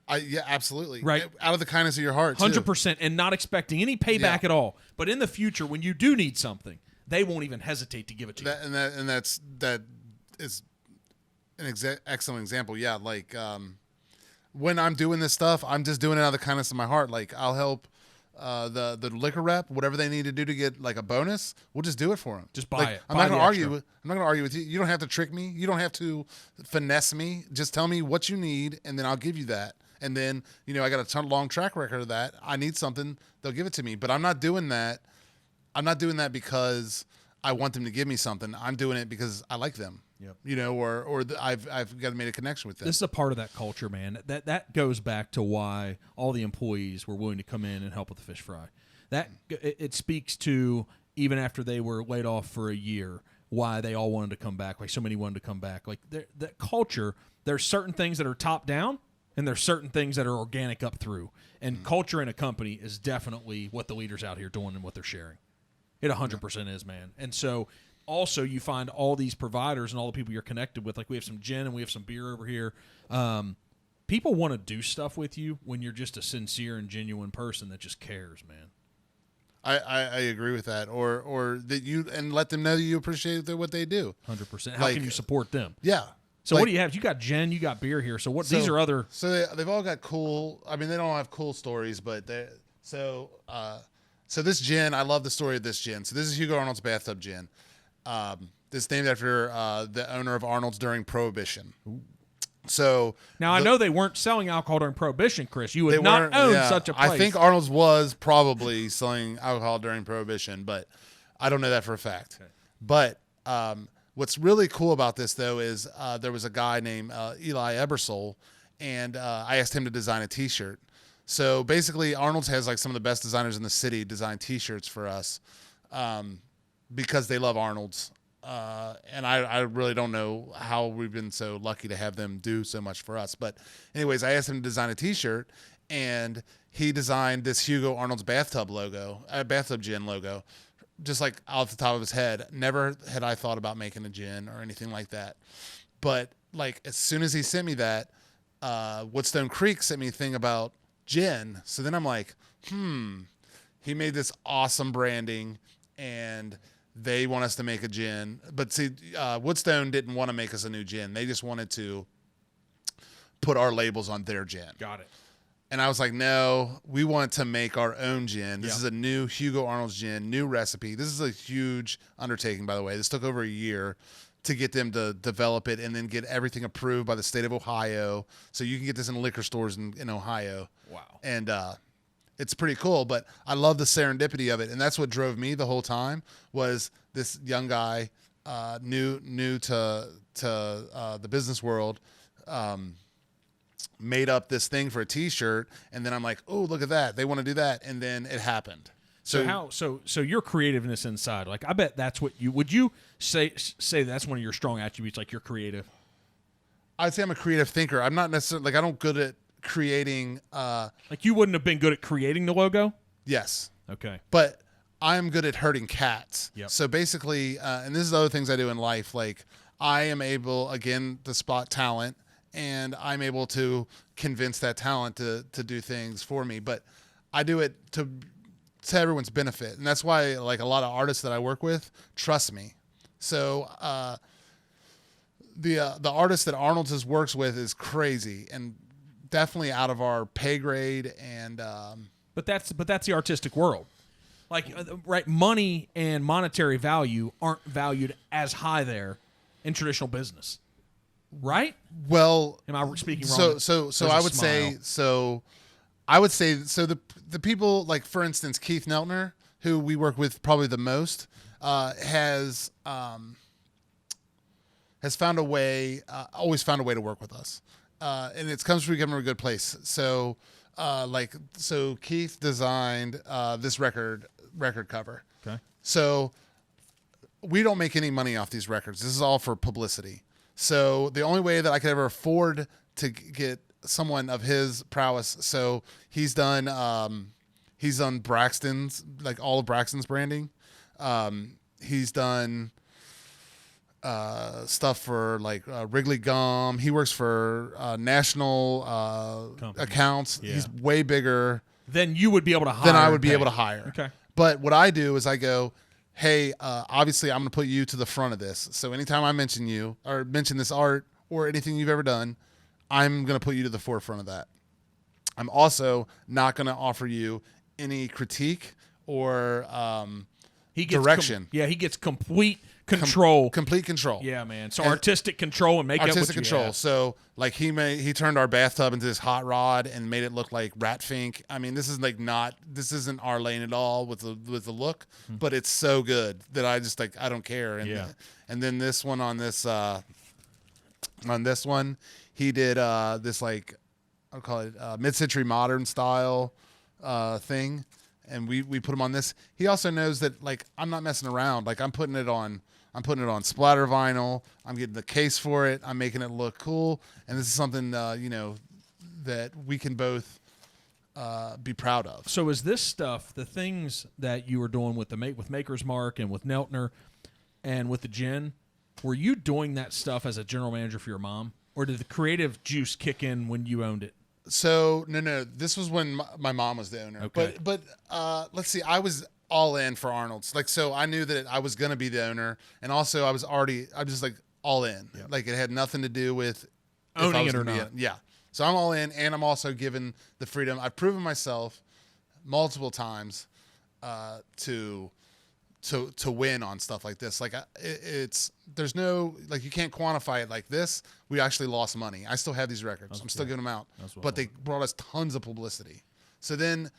Yeah, absolutely. Right. Out of the kindness of your heart, 100%, and not expecting any payback at all. But in the future, when you do need something, they won't even hesitate to give it to you. That is an excellent example. Yeah, like when I'm doing this stuff, I'm just doing it out of the kindness of my heart. Like I'll help the liquor rep, whatever they need to do to get like a bonus, we'll just do it for them. Just buy like, it. I'm Buy not going the to extra. argue. I'm not going to argue with you. You don't have to trick me. You don't have to finesse me. Just tell me what you need, and then I'll give you that. And then I got a long track record of that. I need something, they'll give it to me. But I'm not doing that. I'm not doing that because I want them to give me something. I'm doing it because I like them. Yep. I've got to make a connection with them. This is a part of that culture, man. That goes back to why all the employees were willing to come in and help with the fish fry. It speaks to, even after they were laid off for a year, why they all wanted to come back. Like so many wanted to come back. Like that culture. There's certain things that are top down, and there's certain things that are organic up through. And culture in a company is definitely what the leaders out here doing and what they're sharing. It 100% is, man. And so also you find all these providers and all the people you're connected with. Like we have some gin and we have some beer over here. People want to do stuff with you when you're just a sincere and genuine person that just cares, man. I agree with that. Or that and let them know that you appreciate what they do. 100%. How can you support them? Yeah. So what do you have? You got gin, you got beer here. So these are other. So they've all got cool. I mean, they don't have cool stories, but so this gin, I love the story of this gin. So this is Hugo Arnold's bathtub gin. This is named after the owner of Arnold's during Prohibition. Ooh. So now I know they weren't selling alcohol during Prohibition, Chris. You would not own such a place. I think Arnold's was probably selling alcohol during Prohibition, but I don't know that for a fact. Okay. But what's really cool about this, though, is there was a guy named Eli Ebersole, and I asked him to design a T-shirt. So basically, Arnold's has like some of the best designers in the city design T-shirts for us because they love Arnold's. And I really don't know how we've been so lucky to have them do so much for us. But anyways, I asked him to design a T-shirt, and he designed this Hugo Arnold's bathtub gin logo, just like off the top of his head. Never had I thought about making a gin or anything like that. But like as soon as he sent me that, Woodstone Creek sent me a thing about gin. So then I'm like, he made this awesome branding, and they want us to make a gin. But see, Woodstone didn't want to make us a new gin. They just wanted to put our labels on their gin. Got it. And I was like, no, we want to make our own gin. This is a new Hugo Arnold's gin, new recipe. This is a huge undertaking, by the way. This took over a year to get them to develop it and then get everything approved by the state of Ohio. So you can get this in liquor stores in Ohio. Wow. And it's pretty cool, but I love the serendipity of it. And that's what drove me the whole time was this young guy, new to the business world, made up this thing for a T-shirt. And then I'm like, oh, look at that. They want to do that. And then it happened. So your creativeness inside, like I bet that's what would you say that's one of your strong attributes, like you're creative? I'd say I'm a creative thinker. I'm not necessarily like, I don't good at creating like you wouldn't have been good at creating the logo. Yes. Okay. But I'm good at herding cats. Yep. So basically, and this is the other things I do in life, like I am able, again, to spot talent, and I'm able to convince that talent to do things for me. But I do it to everyone's benefit. And that's why like a lot of artists that I work with trust me. So the artist that Arnold's works with is crazy and definitely out of our pay grade. And but that's the artistic world. Like right, money and monetary value aren't valued as high there in traditional business, right? Well, am I speaking wrong? So I would say the people, like for instance Keith Neltner, who we work with probably the most, has found a way, always found a way to work with us, and it comes from giving him a good place. So Keith designed this record cover. Okay. So we don't make any money off these records. This is all for publicity. So the only way that I could ever afford to get someone of his prowess. So he's done Braxton's, like all of Braxton's branding. He's done stuff for like Wrigley Gum. He works for national accounts. Yeah. He's way bigger than you would be able to hire. Than I would be able to hire. Okay. But what I do is I go, hey, obviously I'm going to put you to the front of this. So anytime I mention you or mention this art or anything you've ever done, I'm going to put you to the forefront of that. I'm also not going to offer you any critique or he gets direction. He gets complete control. Complete control. Yeah, man. So artistic control and make artistic up what control. You So like he turned our bathtub into this hot rod and made it look like rat fink. I mean, this isn't our lane at all with the look, but it's so good that I just like I don't care. And then this one on this one, he did this like I'll call it mid-century modern style thing, and we put him on this. He also knows that like I'm not messing around. Like I'm putting it on splatter vinyl. I'm getting the case for it. I'm making it look cool, and this is something that we can both be proud of. So is this stuff the things that you were doing with with Maker's Mark and with Neltner and with the gin? Were you doing that stuff as a general manager for your mom, or did the creative juice kick in when you owned it? So no. This was when my mom was the owner. Okay. But let's see. I was all in for Arnold's. Like so, I knew that I was going to be the owner, and also I'm just like all in. Yep. Like it had nothing to do with owning it or not. Yeah. So I'm all in, and I'm also given the freedom. I've proven myself multiple times to win on stuff like this. Like there's no like you can't quantify it like this. We actually lost money. I still have these records. I'm still giving them out, but they brought us tons of publicity. So then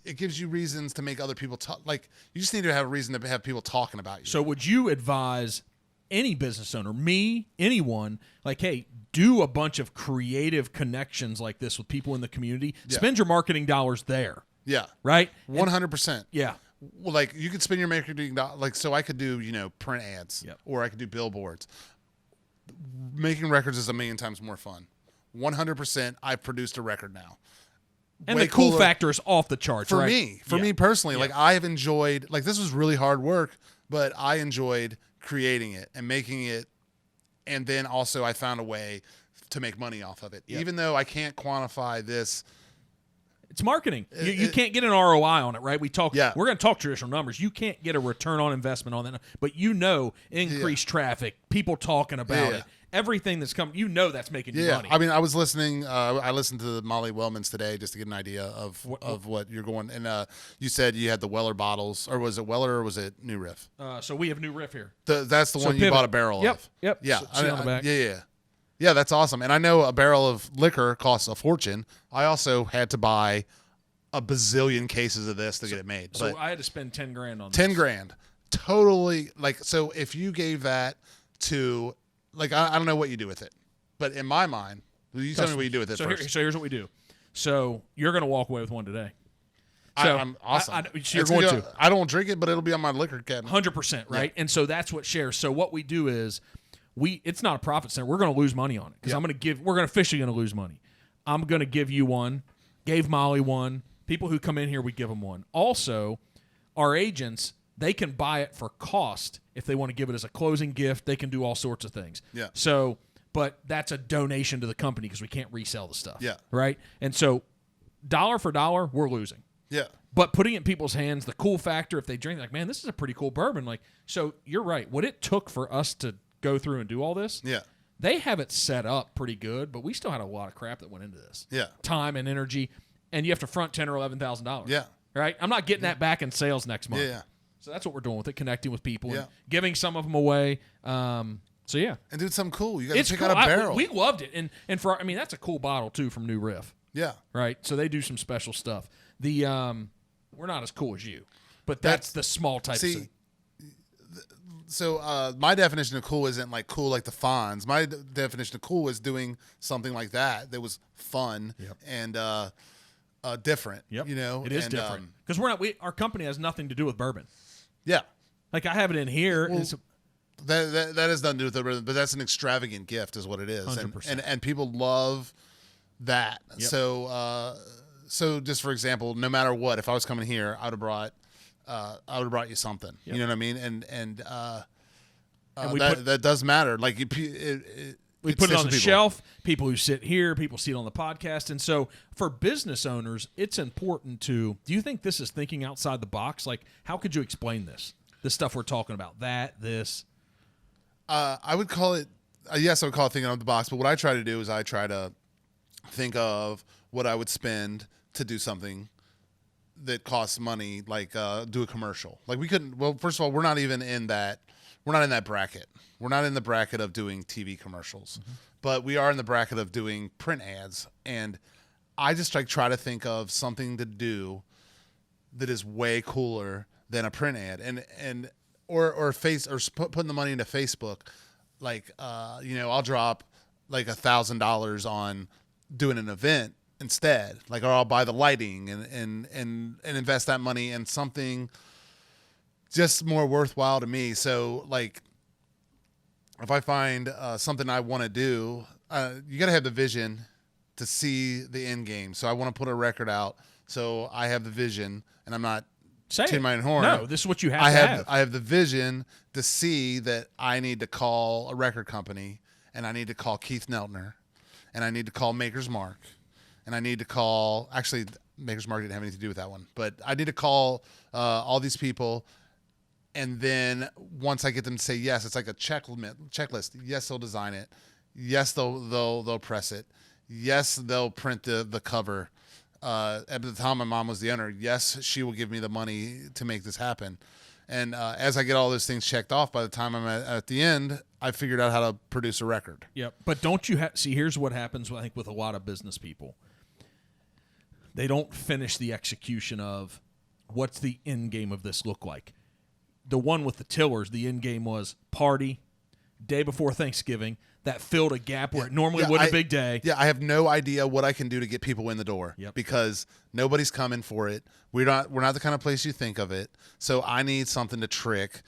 it gives you reasons to make other people talk. Like you just need to have a reason to have people talking about you. So would you advise any business owner, me, anyone, like, hey, do a bunch of creative connections like this with people in the community. Yeah. Spend your marketing dollars there. Yeah. Right? 100%. Yeah. Well, like you could spend your marketing like so I could do print ads or I could do billboards. Making records is a million times more fun. 100%. I've produced a record now, and the cool factor is off the charts for right? me. For me personally, like I have enjoyed. Like this was really hard work, but I enjoyed creating it and making it, and then also I found a way to make money off of it, even though I can't quantify this. It's marketing. You can't get an ROI on it, right? We're going to talk traditional numbers. You can't get a return on investment on that. But increased traffic, people talking about it, everything that's coming, that's making you money. I mean, I was listening. I listened to Molly Wellman's today just to get an idea of what you're going. And you said you had the Weller bottles, or was it Weller or was it New Riff? So we have New Riff here. That's the one you bought a barrel of. Yep. Yeah. See on the back. Yeah, that's awesome. And I know a barrel of liquor costs a fortune. I also had to buy a bazillion cases of this to get it made. So I had to spend $10,000 on this. 10 grand. Totally. Like, so if you gave that to, like, I don't know what you do with it, but in my mind, you tell me what you do with it first. So here's what we do. So you're going to walk away with one today. So I'm awesome. You're going to. I don't drink it, but it'll be on my liquor cabinet. 100%, right? Yeah. And so that's what shares. So what we do is, it's not a profit center. We're going to lose money on it because we're officially going to lose money. I'm going to give you one, gave Molly one. People who come in here, we give them one. Also, our agents, they can buy it for cost. If they want to give it as a closing gift, they can do all sorts of things. Yeah. So, but that's a donation to the company because we can't resell the stuff. Yeah. Right? And so, dollar for dollar, we're losing. Yeah. But putting it in people's hands, the cool factor, if they drink, like, man, this is a pretty cool bourbon. Like, so you're right. What it took for us to go through and do all this, they have it set up pretty good, but we still had a lot of crap that went into this. Yeah. Time and energy, and you have to front $10,000 or $11,000. Yeah. Right? I'm not getting that back in sales next month. Yeah. So that's what we're doing with it, connecting with people and giving some of them away. So yeah. And do something cool. You got to pick cool. out a barrel. We loved it. And that's a cool bottle too from New Riff. Yeah. Right? So they do some special stuff. The we're not as cool as you, but that's the small type of thing. So my definition of cool isn't like cool like the Fonz. My definition of cool is doing something like that was fun and different. Yep. It is different because our company has nothing to do with bourbon. Yeah, like I have it in here. Well, that has nothing to do with the bourbon, but that's an extravagant gift, is what it is, 100%. And people love that. Yep. So just for example, no matter what, if I was coming here, I would have brought you something. Yep. You know what I mean? And that does matter. Like we put it on the shelf. People who sit here, people see it on the podcast, and so for business owners, it's important to. Do you think this is thinking outside the box? Like, how could you explain this? The stuff we're talking about. This. I would call it. Yes, I would call it thinking out of the box. But what I try to do is I try to think of what I would spend to do something that costs money, like do a commercial. Like we couldn't. Well, first of all, we're not even in that. We're not in that bracket. We're not in the bracket of doing TV commercials, but we are in the bracket of doing print ads. And I just like try to think of something to do that is way cooler than a print ad, and putting the money into Facebook. Like I'll drop like $1,000 on doing an event instead. Like, or I'll buy the lighting and invest that money in something just more worthwhile to me. So like, if I find something I want to do, you got to have the vision to see the end game. So I want to put a record out. So I have the vision, and I'm not tooting my own horn. No, this is what you have to have. I have the vision to see that I need to call a record company, and I need to call Keith Neltner, and I need to call Maker's Mark, and I need to call, actually, Maker's Mark didn't have anything to do with that one, but I need to call all these people. And then once I get them to say yes, it's like a checklist. Yes, they'll design it. Yes, they'll press it. Yes, they'll print the cover. At the time my mom was the owner, yes, she will give me the money to make this happen. And as I get all those things checked off, by the time I'm at the end, I figured out how to produce a record. Yep. But don't you see, here's what happens, I think, with a lot of business people. They don't finish the execution of what's the end game of this look like. The one with the tillers, the end game was party, day before Thanksgiving. That filled a gap where it normally would a big day. Yeah, I have no idea what I can do to get people in the door because nobody's coming for it. We're not the kind of place you think of it. So I need something to trick,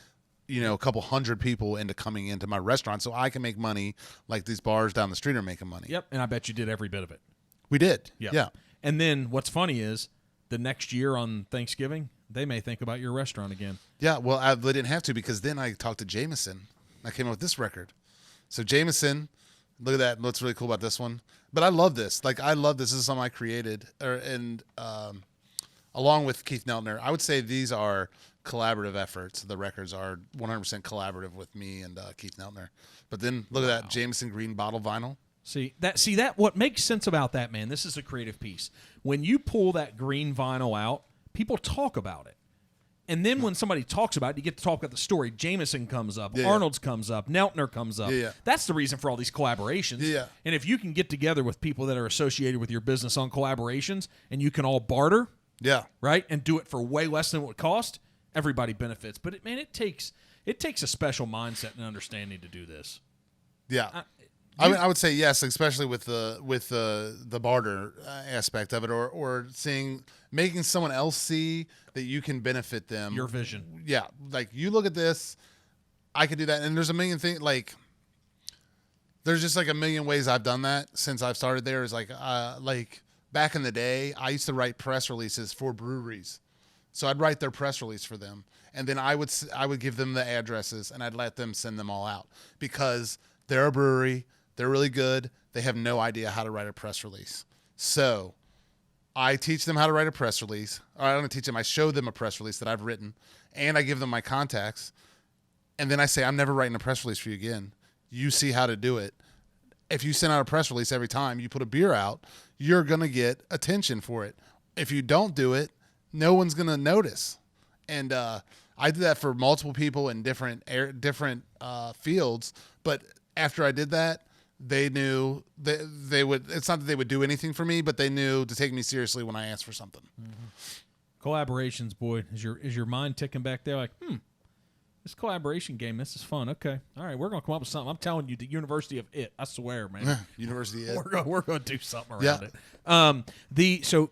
a couple hundred people into coming into my restaurant so I can make money like these bars down the street are making money. Yep, and I bet you did every bit of it. We did. Yep. Yeah. And then what's funny is the next year on Thanksgiving, they may think about your restaurant again. Yeah, well, they didn't have to because then I talked to Jameson. I came up with this record. So Jameson, look at that. What's really cool about this one? But I love this. Like, I love this. This is something I created. Along with Keith Neltner, I would say these are collaborative efforts. The records are 100% collaborative with me and Keith Neltner. But then look at that Jameson green bottle vinyl. See that what makes sense about that, man, this is a creative piece. When you pull that green vinyl out, people talk about it. And then when somebody talks about it, you get to talk about the story. Jameson comes up, Arnold's comes up, Neltner comes up. Yeah. That's the reason for all these collaborations. Yeah. And if you can get together with people that are associated with your business on collaborations and you can all barter, right, and do it for way less than it would cost, everybody benefits. But it takes a special mindset and understanding to do this. Yeah. I would say yes, especially with the barter aspect of it, or making someone else see that you can benefit them. Your vision. Yeah, like you look at this, I could do that, and there's a million things. Like there's just like a million ways I've done that since I've started there. Is like back in the day, I used to write press releases for breweries, so I'd write their press release for them, and then I would give them the addresses, and I'd let them send them all out because they're a brewery. They're really good. They have no idea how to write a press release. So I teach them how to write a press release. Or I don't teach them. I show them a press release that I've written, and I give them my contacts. And then I say, I'm never writing a press release for you again. You see how to do it. If you send out a press release every time you put a beer out, you're going to get attention for it. If you don't do it, no one's going to notice. And I did that for multiple people in different fields. But after I did that, they knew they would. It's not that they would do anything for me, but they knew to take me seriously when I asked for something. Mm-hmm. Collaborations, boy, is your mind ticking back there? Like, this collaboration game, this is fun. Okay, all right, we're gonna come up with something. I'm telling you, the University of It. I swear, man. University of It. We're gonna do something around it. So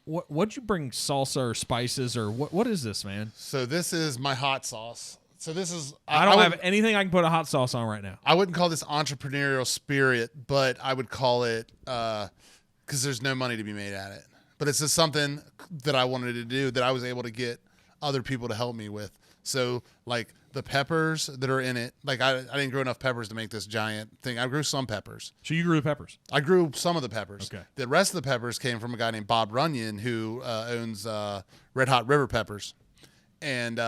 what'd you bring? Salsa or spices or what is this, man? So this is my hot sauce. So this is I don't have anything I can put a hot sauce on right now. I wouldn't call this entrepreneurial spirit, but I would call it because there's no money to be made at it. But it's just something that I wanted to do that I was able to get other people to help me with. So like the peppers that are in it, like I didn't grow enough peppers to make this giant thing. I grew some peppers. So you grew the peppers? I grew some of the peppers. Okay. The rest of the peppers came from a guy named Bob Runyon who owns Red Hot River Peppers. And,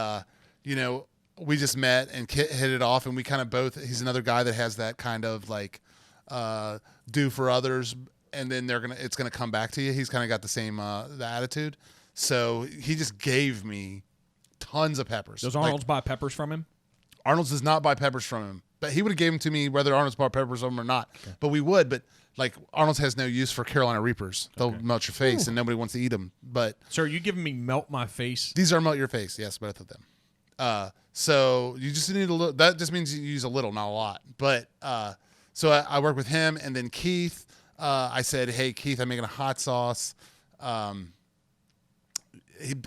we just met and hit it off, and we kind of both. He's another guy that has that kind of like do for others and then it's gonna come back to you. He's kind of got the same the attitude. So he just gave me tons of peppers. Does Arnold's buy peppers from him? Arnold's does not buy peppers from him, but he would have gave them to me whether Arnold's bought peppers from him or not. Okay. But we would. But like Arnold's has no use for Carolina Reapers. They'll melt your face, and nobody wants to eat them. But so are you giving me melt my face? These are melt your face. Yes, both of them. So you just need a little. That just means you use a little, not a lot. But so I work with him, and then Keith. I said, "Hey, Keith, I'm making a hot sauce."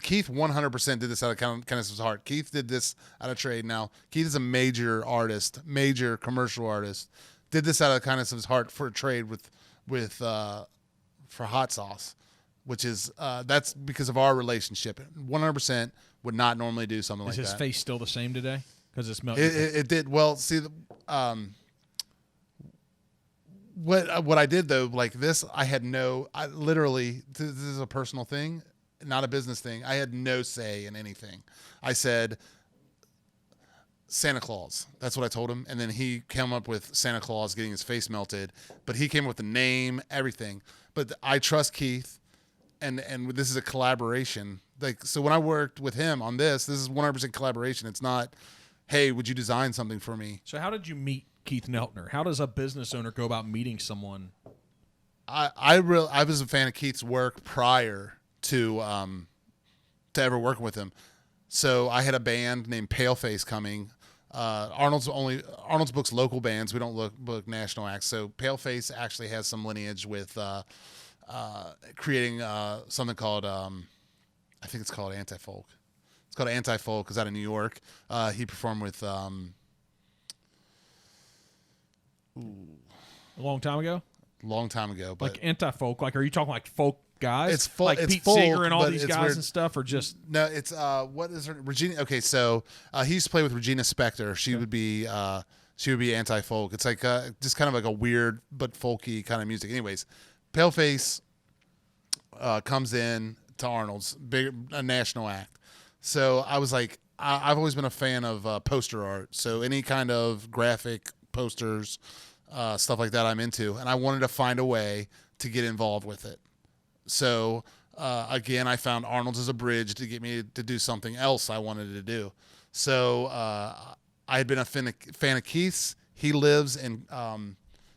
Keith 100% did this out of kindness of his heart. Keith did this out of trade. Now, Keith is a major artist, major commercial artist. Did this out of kindness of his heart for a trade for hot sauce, which is that's because of our relationship. 100% would not normally do something like that. Is his face still the same today? Because it's melting. It did well. See, what I did though, like this, I literally, this is a personal thing, not a business thing. I had no say in anything. I said Santa Claus. That's what I told him. And then he came up with Santa Claus getting his face melted, but he came up with the name, everything. But I trust Keith, and this is a collaboration. Like, so when I worked with him on this is 100% collaboration. It's not, hey, would you design something for me? So how did you meet Keith Neltner? How does a business owner go about meeting someone? I was a fan of Keith's work prior to ever working with him. So I had a band named Paleface coming. Arnold's books local bands. We don't book national acts. So Paleface actually has some lineage with creating something called I think it's called Anti-Folk. It's called Anti-Folk. It's out of New York. He performed with a long time ago. But like Anti-Folk. Like, are you talking like folk guys? It's folk. Like it's Pete folk, Seeger and all these guys weird. and stuff, or just no? It's what is her Regina? Okay, so he used to play with Regina Spektor. She would be Anti-Folk. It's like just kind of like a weird but folky kind of music. Anyways, Paleface comes in to Arnold's a national act. So I was like, I've always been a fan of poster art. So any kind of graphic posters, stuff like that, I'm into, and I wanted to find a way to get involved with it. So again, I found Arnold's as a bridge to get me to do something else I wanted to do. So I had been a fan of Keith's. He lives in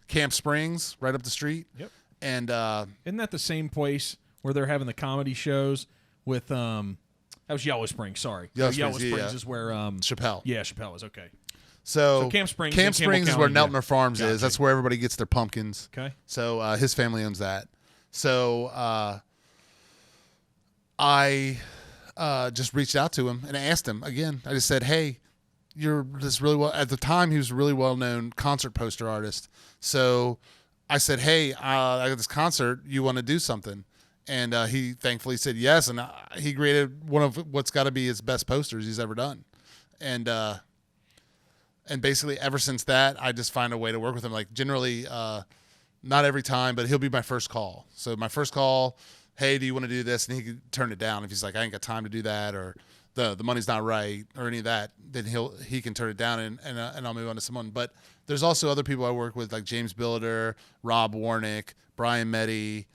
Camp Springs, right up the street. Yep. And isn't that the same place where they're having the comedy shows with that was Yellow Springs? Sorry, Yellow Springs is where Chappelle. Yeah, Chappelle is okay. So Camp Springs. Camp Springs is where Neltner Farms Gotcha. is. That's where everybody gets their pumpkins. Okay. So his family owns that. So I just reached out to him and asked him again. I just said, "Hey, you're this really well." At the time, he was a really well-known concert poster artist. So I said, "Hey, I got this concert. You want to do something?" And he thankfully said yes. And he created one of what's got to be his best posters he's ever done. And basically, ever since that, I just find a way to work with him. Like generally, not every time, but he'll be my first call. So my first call, hey, do you want to do this? And he can turn it down if he's like, I ain't got time to do that, or the money's not right, or any of that. Then he can turn it down, and I'll move on to someone. But there's also other people I work with, like James Billiter, Rob Warnick, Brian Meddy,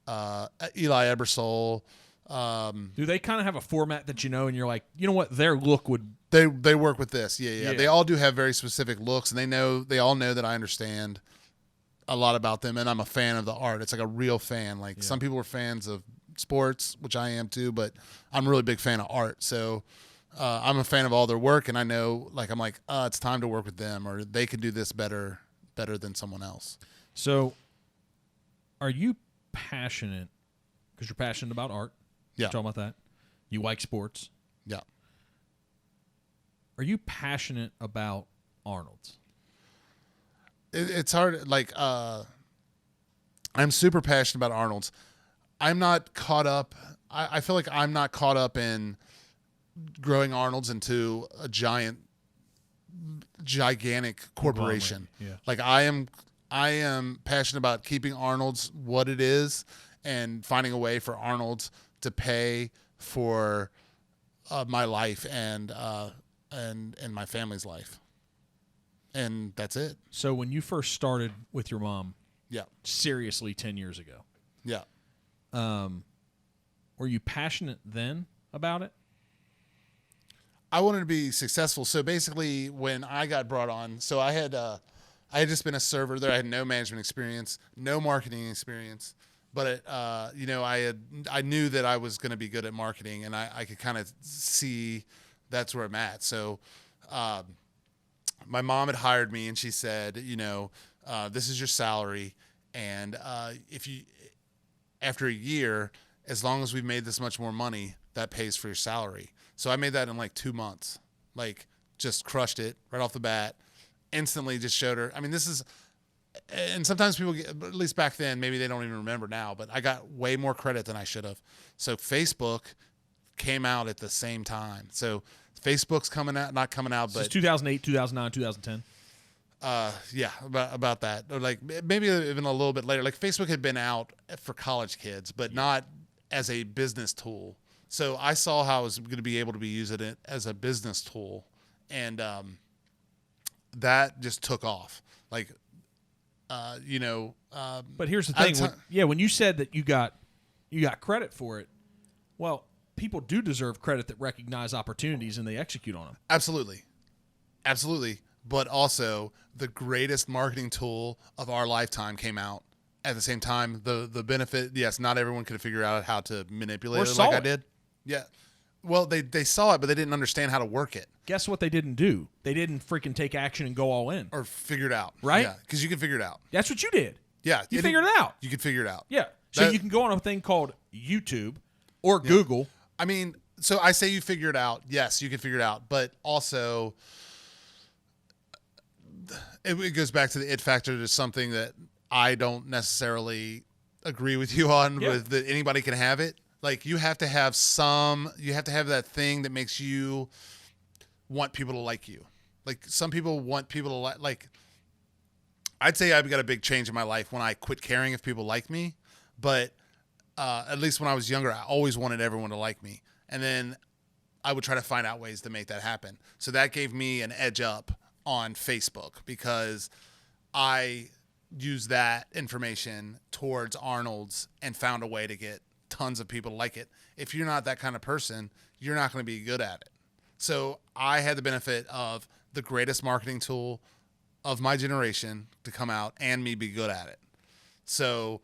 Eli Ebersole. Do they kind of have a format that you know, and you're like, you know what, their look would. They work with this, yeah. They all do have very specific looks, and they all know that I understand a lot about them, and I'm a fan of the art. It's like a real fan. Like some people are fans of sports, which I am too, but I'm a really big fan of art. So I'm a fan of all their work, and I know, like, I'm like, it's time to work with them, or they could do this better than someone else. So, are you passionate? Because you're passionate about art. Yeah. Talking about that. You like sports. Yeah. Are you passionate about Arnold's? It's hard. Like, I'm super passionate about Arnold's. I'm not caught up. I feel like I'm not caught up in growing Arnold's into a gigantic corporation. Yeah. Like I am passionate about keeping Arnold's what it is and finding a way for Arnold's to pay for my life and my family's life. And that's it. So when you first started with your mom, Yeah. seriously 10 years ago. Yeah. Were you passionate then about it? I wanted to be successful. So basically, when I got brought on, so I had just been a server there. I had no management experience, no marketing experience, but I knew that I was going to be good at marketing, and I could kind of see that's where I'm at. So my mom had hired me, and she said, this is your salary, and if you after a year, as long as we've made this much more money, that pays for your salary. So I made that in like 2 months, like just crushed it right off the bat, instantly just showed her. I mean, and sometimes people get, at least back then, maybe they don't even remember now, but I got way more credit than I should have. So Facebook came out at the same time. So Facebook's not coming out, This but is 2008, 2009, 2010. Yeah, about that. Or like maybe even a little bit later. Like Facebook had been out for college kids, but not as a business tool. So I saw how I was going to be able to be using it as a business tool, and that just took off. Like, But here's the thing: when you said that you got credit for it, well, people do deserve credit that recognize opportunities and they execute on them. Absolutely. But also, the greatest marketing tool of our lifetime came out at the same time. The benefit, yes, not everyone could figure out how to manipulate it like I did. Yeah. Well, they saw it, but they didn't understand how to work it. Guess what they didn't do? They didn't freaking take action and go all in. Or figure it out. Right? Yeah, because you can figure it out. That's what you did. Yeah. You figured it out. You can figure it out. Yeah. So you can go on a thing called YouTube or Google. I mean, so I say you figure it out. Yes, you can figure it out. But also, it goes back to the it factor to something that I don't necessarily agree with you on, with that anybody can have it. Like, you have to have that thing that makes you want people to like you. Like, some people want people to like, I'd say I've got a big change in my life when I quit caring if people like me. But at least when I was younger, I always wanted everyone to like me. And then I would try to find out ways to make that happen. So that gave me an edge up on Facebook, because I used that information towards Arnold's and found a way to get tons of people to like it. If you're not that kind of person, you're not going to be good at it. So I had the benefit of the greatest marketing tool of my generation to come out and me be good at it. So,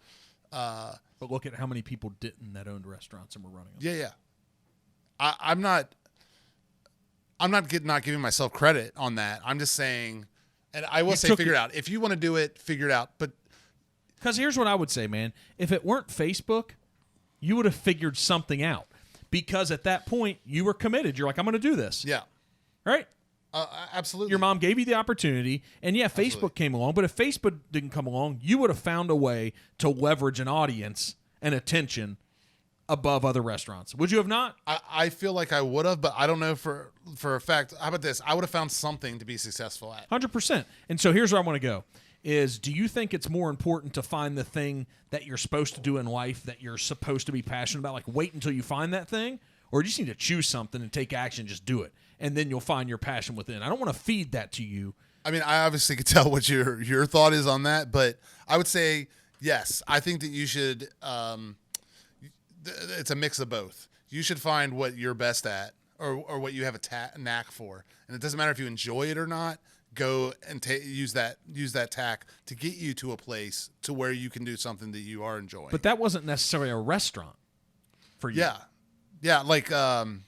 but look at how many people didn't that owned restaurants and were running them. Yeah. I'm not giving myself credit on that. I'm just saying, and I will say, figure it out. If you want to do it, figure it out. But because here's what I would say, man. If it weren't Facebook, you would have figured something out, because at that point you were committed. You're like, I'm going to do this. Yeah. Right? Absolutely. Your mom gave you the opportunity, and Facebook Absolutely. came along. But if Facebook didn't come along, you would have found a way to leverage an audience and attention above other restaurants. Would you have not? I feel like I would have, but I don't know for a fact. How about this? I would have found something to be successful at. 100%. And so here's where I want to go. Do you think it's more important to find the thing that you're supposed to do in life, that you're supposed to be passionate about, like wait until you find that thing? Or do you just need to choose something and take action, just do it, and then you'll find your passion within? I don't want to feed that to you. I mean, I obviously could tell what your thought is on that, but I would say yes. I think that you should it's a mix of both. You should find what you're best at, or what you have a knack for, and it doesn't matter if you enjoy it or not. Go and use that tack to get you to a place to where you can do something that you are enjoying. But that wasn't necessarily a restaurant for you. Yeah. Like, right?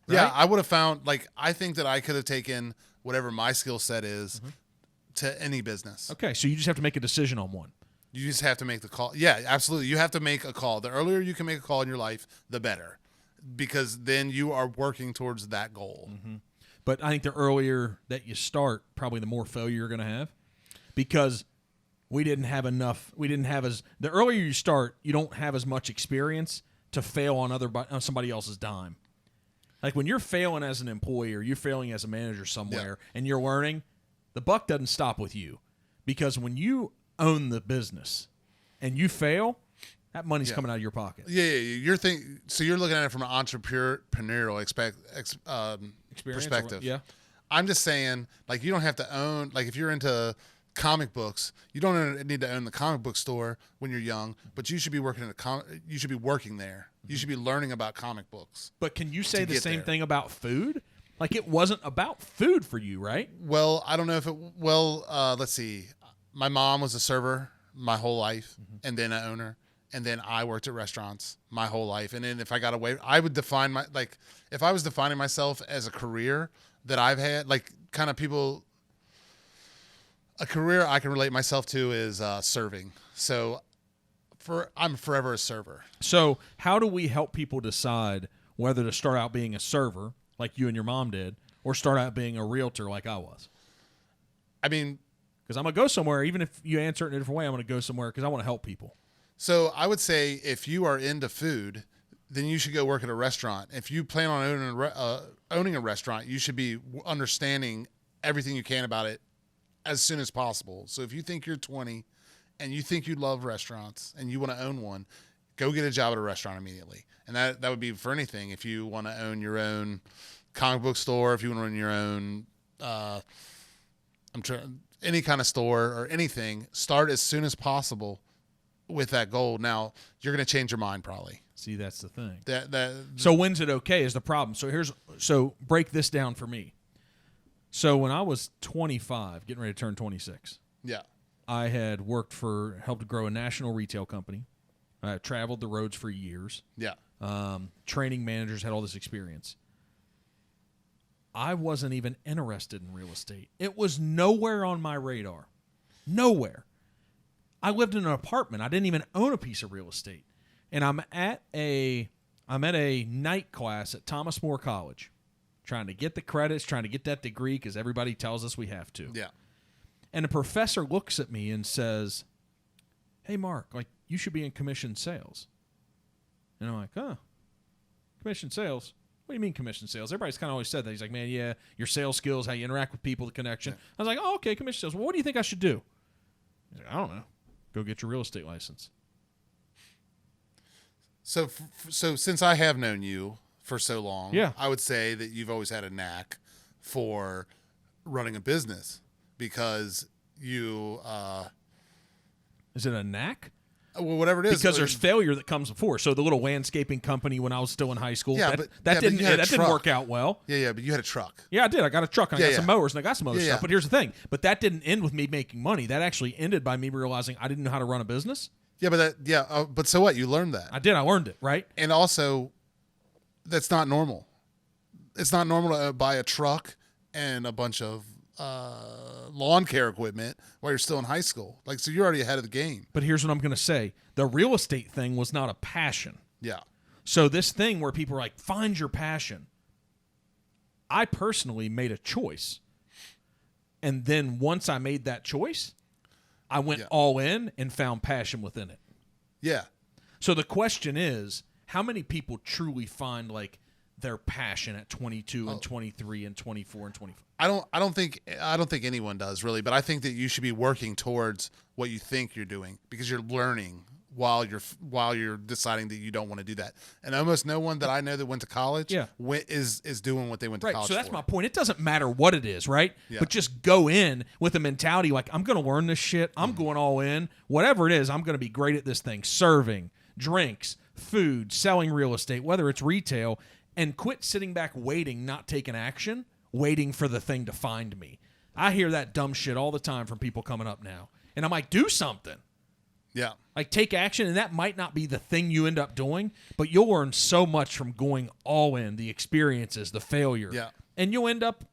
I would have found, like, I think that I could have taken whatever my skill set is to any business. Okay, so you just have to make a decision on one. You just have to make the call. Yeah, absolutely. You have to make a call. The earlier you can make a call in your life, the better, because then you are working towards that goal. Mm-hmm. But I think the earlier that you start, probably the more failure you're going to have, because we didn't have enough. We didn't have the earlier you start, you don't have as much experience to fail on somebody else's dime. Like when you're failing as an employee or you're failing as a manager somewhere and you're learning, the buck doesn't stop with you, because when you own the business and you fail, that money's coming out of your pocket. Yeah. So you're looking at it from an entrepreneurial perspective. Yeah. I'm just saying, like, you don't have to own, like, if you're into comic books. You don't need to own the comic book store when you're young, but you should be working you should be working there. You should be learning about comic books. But can you say the same there. thing about food? Like, it wasn't about food for you, right? Well, I don't know if it. Well, let's see. My mom was a server my whole life, and then an owner, and then I worked at restaurants my whole life. And then if I got away, I would define if I was defining myself as a career that I've had, like kind of people. A career I can relate myself to is serving. So, I'm forever a server. So how do we help people decide whether to start out being a server, like you and your mom did, or start out being a realtor like I was? I mean, because I'm going to go somewhere, even if you answer it in a different way, I'm going to go somewhere because I want to help people. So I would say if you are into food, then you should go work at a restaurant. If you plan on owning a restaurant, you should be understanding everything you can about it as soon as possible. So if you think you're 20 and you think you love restaurants and you want to own one, go get a job at a restaurant immediately. And that would be for anything. If you want to own your own comic book store, if you want to own your own, any kind of store or anything, start as soon as possible with that goal. Now you're going to change your mind probably. See, that's the thing. So when's it okay is the problem. So break this down for me. So when I was 25, getting ready to turn 26, yeah, I had helped grow a national retail company. I traveled the roads for years. Yeah. Training managers, had all this experience. I wasn't even interested in real estate. It was nowhere on my radar. Nowhere. I lived in an apartment. I didn't even own a piece of real estate. And I'm at a night class at Thomas More College, trying to get the credits, trying to get that degree because everybody tells us we have to. Yeah. And the professor looks at me and says, "Hey, Mark, like, you should be in commission sales." And I'm like, "Huh, commission sales? What do you mean commission sales?" Everybody's kind of always said that. He's like, "Man, yeah, your sales skills, how you interact with people, the connection." Yeah. I was like, "Oh, okay, commission sales. Well, what do you think I should do?" He's like, "I don't know. Go get your real estate license." So since I have known you for so long, yeah, I would say that you've always had a knack for running a business because you is it a knack? Well, whatever it is, because there's failure that comes before. So the little landscaping company when I was still in high school, that didn't work out well. Yeah, but you had a truck. Yeah, I did. I got a truck and I got some mowers and I got some other stuff. Yeah. But here's the thing. But that didn't end with me making money. That actually ended by me realizing I didn't know how to run a business. Yeah, but so what? You learned that. I did. I learned it, right? And also, that's not normal. It's not normal to buy a truck and a bunch of lawn care equipment while you're still in high school. Like, so you're already ahead of the game. But here's what I'm going to say. The real estate thing was not a passion. Yeah. So this thing where people are like, find your passion. I personally made a choice. And then once I made that choice, I went all in and found passion within it. Yeah. So the question is, how many people truly find like their passion at 22 and 23 and 24 and 25? I don't think anyone does really, but I think that you should be working towards what you think you're doing because you're learning while you're deciding that you don't want to do that. And almost no one that I know that went to college is doing what they went to college for. So that's my point. It doesn't matter what it is, right? Yeah. But just go in with a mentality like, I'm going to learn this shit. I'm going all in. Whatever it is, I'm going to be great at this thing. Serving, drinks, food, selling real estate, whether it's retail, and quit sitting back waiting, not taking action, waiting for the thing to find me. I hear that dumb shit all the time from people coming up now. And I'm like, do something. Yeah. Like, take action, and that might not be the thing you end up doing, but you'll learn so much from going all in, the experiences, the failure. Yeah. And you'll end up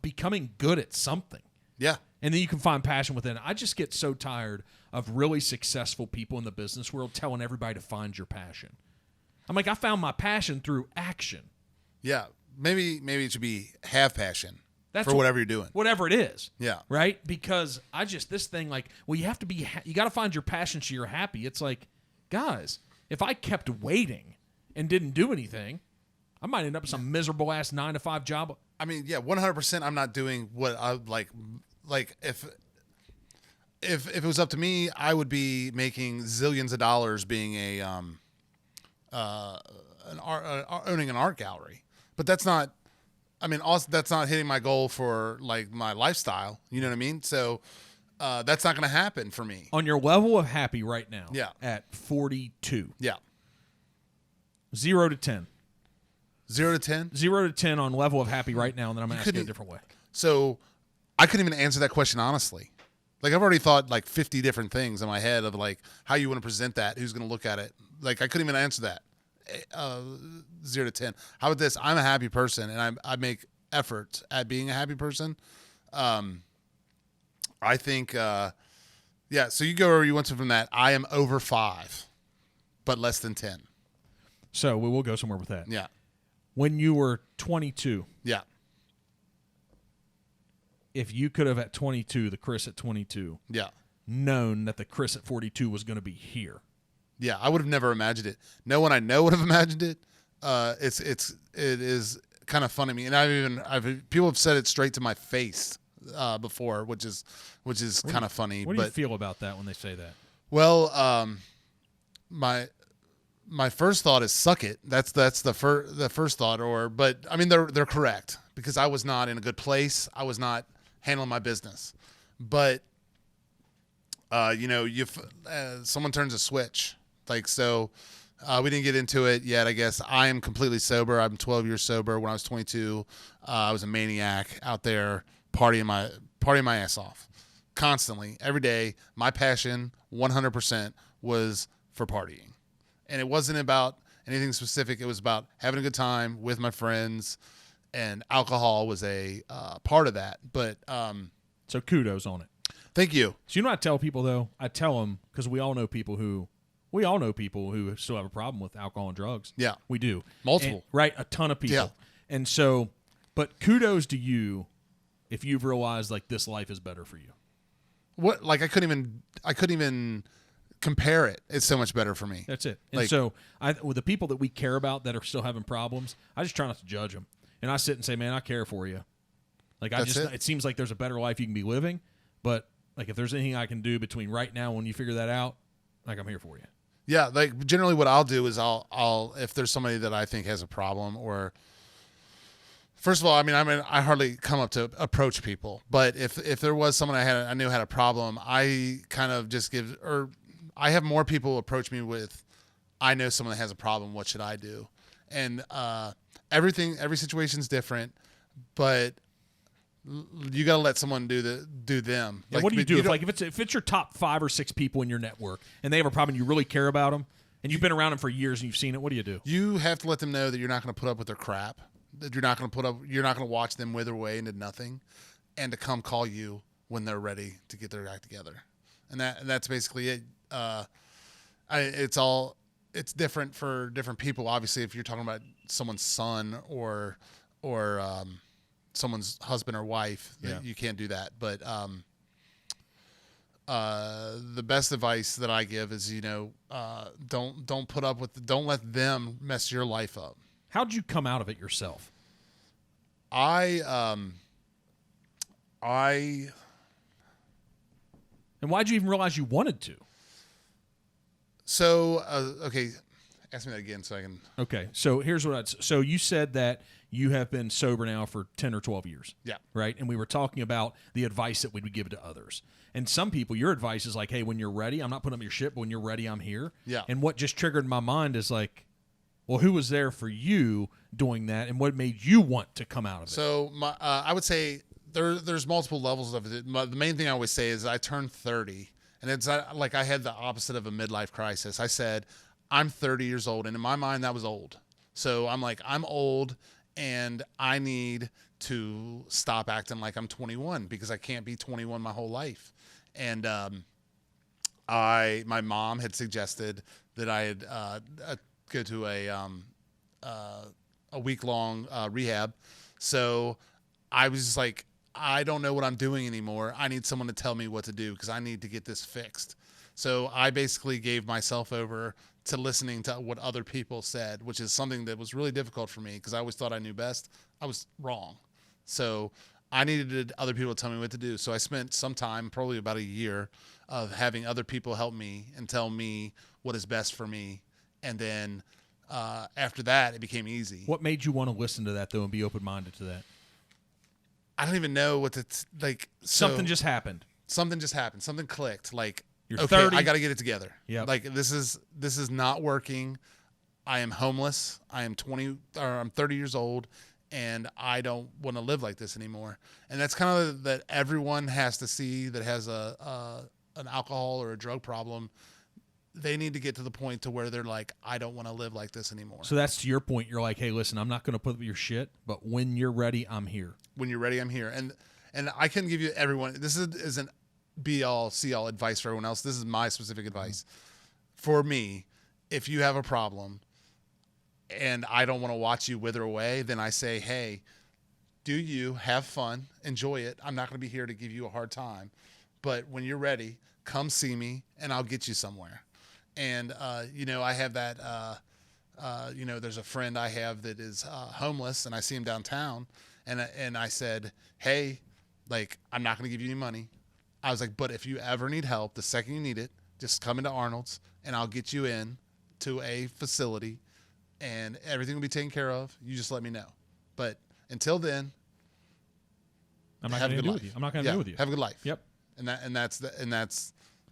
becoming good at something. Yeah. And then you can find passion within it. I just get so tired of really successful people in the business world telling everybody to find your passion. I'm like, I found my passion through action. Yeah. Maybe it should be have passion. That's for whatever you're doing. Whatever it is. Yeah. Right? Because this thing, like, well, you have to be, you got to find your passion so you're happy. It's like, guys, if I kept waiting and didn't do anything, I might end up with some miserable ass 9-to-5 job. I mean, yeah, 100% I'm not doing what I like if it was up to me, I would be making zillions of dollars being owning an art gallery. But that's not, I mean, also that's not hitting my goal for like my lifestyle. You know what I mean? So That's not going to happen for me. On your level of happy right now, Yeah. at 42, Yeah. 0 to 10. 0 to 10? 0 to 10 on level of happy right now, and then I'm going to ask you a couldn't- different way. So I couldn't even answer that question honestly. Like I've already thought like 50 different things in my head of like how you want to present that, who's going to look at it. Like I couldn't even answer that. 0 to 10. How about this? I'm a happy person, and I make effort at being a happy person. I think, yeah. So you go where you went to from that. I am over 5, but less than 10. So we will go somewhere with that. Yeah. When you were 22, Yeah. if you could have at 22, the Chris at 22, Yeah. known that the Chris at 42 was going to be here. Yeah, I would have never imagined it. No one I know would have imagined it. It is kind of funny to me, and people have said it straight to my face before, which is kind of funny. What do but you feel about that when they say that? well, my first thought is suck it. That's the first thought. But I mean they're correct because I was not in a good place. I was not handling my business, but someone turns a switch. Like, so we didn't get into it yet, I guess. I am completely sober. I'm 12 years sober. When I was 22, I was a maniac out there partying my ass off constantly, every day. My passion 100% was for partying. And it wasn't about anything specific. It was about having a good time with my friends, and alcohol was a part of that. But So kudos on it. thank you. So you know what I tell people, though? I tell them, because we all know people who still have a problem with alcohol and drugs. Yeah. We do. Multiple. Right? A ton of people. Yeah. And so, but kudos to you if you've realized, like, this life is better for you. What? Like I couldn't even compare it. It's so much better for me. That's it. And Like- so, with the people that we care about that are still having problems, I just try not to judge them. And I sit and say, man, I care for you. Like, it seems like there's a better life you can be living. But, like, if there's anything I can do between right now when you figure that out, like, I'm here for you. Yeah, like generally what I'll do is I'll if there's somebody that I think has a problem, or first of all, I hardly come up to approach people, but if there was someone I knew had a problem, I kind of just I have more people approach me with, I know someone that has a problem, what should I do? And every situation's different, but you got to let someone do them. Yeah, Like, what do you do? don't- If it's your top 5 or 6 people in your network and they have a problem and you really care about them and you've been around them for years and you've seen it, what do you do? You have to let them know that you're not going to put up with their crap. That you're not going to watch them wither away into nothing, and to come call you when they're ready to get their act together. And that's basically it. It's different for different people. Obviously, if you're talking about someone's son or someone's husband or wife, Yeah. you can't do that. But the best advice that I give is, don't put up with, don't let them mess your life up. How'd you come out of it yourself? I And why'd you even realize you wanted to? okay, ask me that again so I can. Okay, so here's so you said that you have been sober now for 10 or 12 years. Yeah. Right? And we were talking about the advice that we would give to others. And some people, your advice is like, hey, when you're ready, I'm not putting up your shit, but when you're ready, I'm here. Yeah. And what just triggered my mind is like, well, who was there for you doing that, and what made you want to come out of it? So I would say there's multiple levels of it. The main thing I always say is I turned 30, and it's like I had the opposite of a midlife crisis. I said, I'm 30 years old, and in my mind that was old. So I'm like, I'm old, and I need to stop acting like I'm 21 because I can't be 21 my whole life. And my mom had suggested that I had go to a week-long rehab. So I was just like, I don't know what I'm doing anymore. I need someone to tell me what to do because I need to get this fixed. So I basically gave myself over to listening to what other people said, which is something that was really difficult for me because I always thought I knew best. I was wrong. So I needed other people to tell me what to do. So I spent some time, probably about a year, of having other people help me and tell me what is best for me. And then after that, it became easy. What made you want to listen to that, though, and be open-minded to that? I don't even know what it's like. Something just happened. something just happened. Something clicked. Like, You're okay, 30. I got to get it together. Yep. Like this is not working. I am homeless. I'm 30 years old, and I don't want to live like this anymore. And that's kind of that everyone has to see that has an alcohol or a drug problem. They need to get to the point to where they're like, I don't want to live like this anymore. So that's to your point. You're like, hey, listen, I'm not going to put up with your shit, but when you're ready, I'm here. When you're ready, I'm here. And I can give you everyone. This isn't be all see all advice for everyone else. This is my specific advice. For me, if you have a problem and I don't want to watch you wither away, then I say, hey, do you have fun, enjoy it. I'm not going to be here to give you a hard time, but when you're ready, come see me and I'll get you somewhere. And, I have that, there's a friend I have that is homeless and I see him downtown and I said, hey, like, I'm not going to give you any money. I was like, but if you ever need help, the second you need it, just come into Arnold's and I'll get you in to a facility and everything will be taken care of. You just let me know. But until then, I'm not going to deal with you. I'm not going to deal with you. Have a good life. Yep.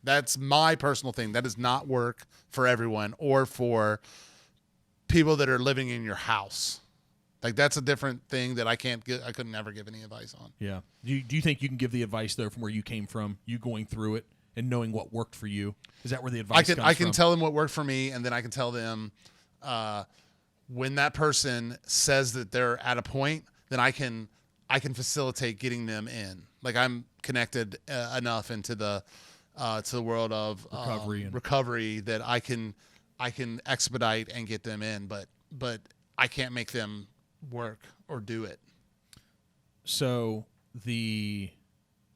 That's my personal thing. That does not work for everyone or for people that are living in your house. Like that's a different thing that I could never give any advice on. Yeah. Do you think you can give the advice though from where you came from, you going through it and knowing what worked for you? Is that where the advice comes from? I can tell them what worked for me, and then I can tell them when that person says that they're at a point, then I can facilitate getting them in. Like I'm connected enough into the to the world of recovery that I can expedite and get them in, but I can't make them work or do it. So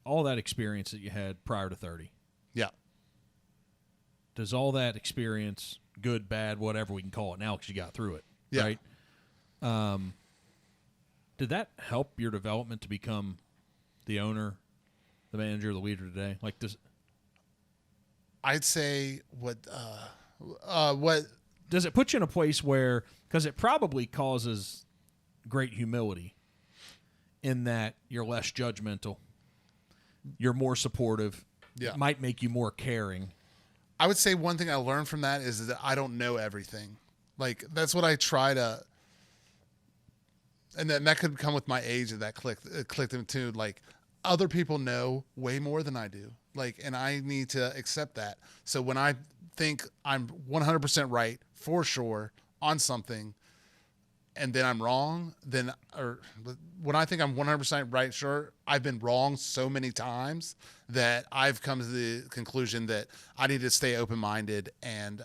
all that experience that you had prior to 30. Yeah. Does all that experience, good, bad, whatever we can call it now because you got through it, yeah. right? Did that help your development to become the owner, the manager, the leader today? Like I'd say what does it put you in a place where, because it probably causes great humility in that you're less judgmental, you're more supportive, it might make you more caring. I would say one thing I learned from that is that I don't know everything. Like that's what I try to, and that could come with my age that clicked into like other people know way more than I do. Like, and I need to accept that. So when I think I'm 100% right for sure on something, and then I'm wrong, or when I think I'm 100% right, sure, I've been wrong so many times that I've come to the conclusion that I need to stay open-minded and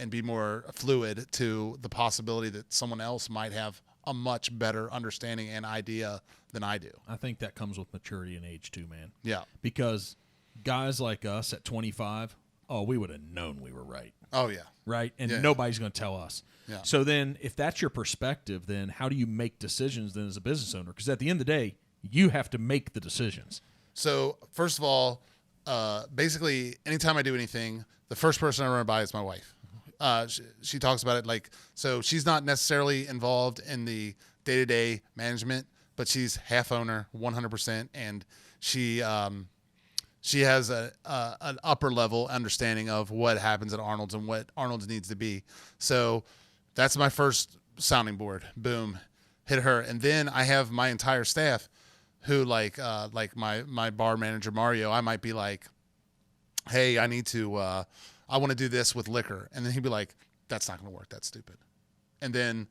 be more fluid to the possibility that someone else might have a much better understanding and idea than I do. I think that comes with maturity and age too, man. Yeah. Because guys like us at 25, we would have known we were right. Oh, yeah. Right? And nobody's going to tell us. Yeah. So then if that's your perspective, then how do you make decisions then as a business owner? Because at the end of the day, you have to make the decisions. So first of all, basically anytime I do anything, the first person I run it by is my wife. She talks about it like, so she's not necessarily involved in the day-to-day management, but she's half owner, 100%. And she has an upper level understanding of what happens at Arnold's and what Arnold's needs to be. So that's my first sounding board. Boom, hit her. And then I have my entire staff who like my bar manager, Mario, I might be like, hey, I want to do this with liquor. And then he'd be like, that's not going to work. That's stupid. And then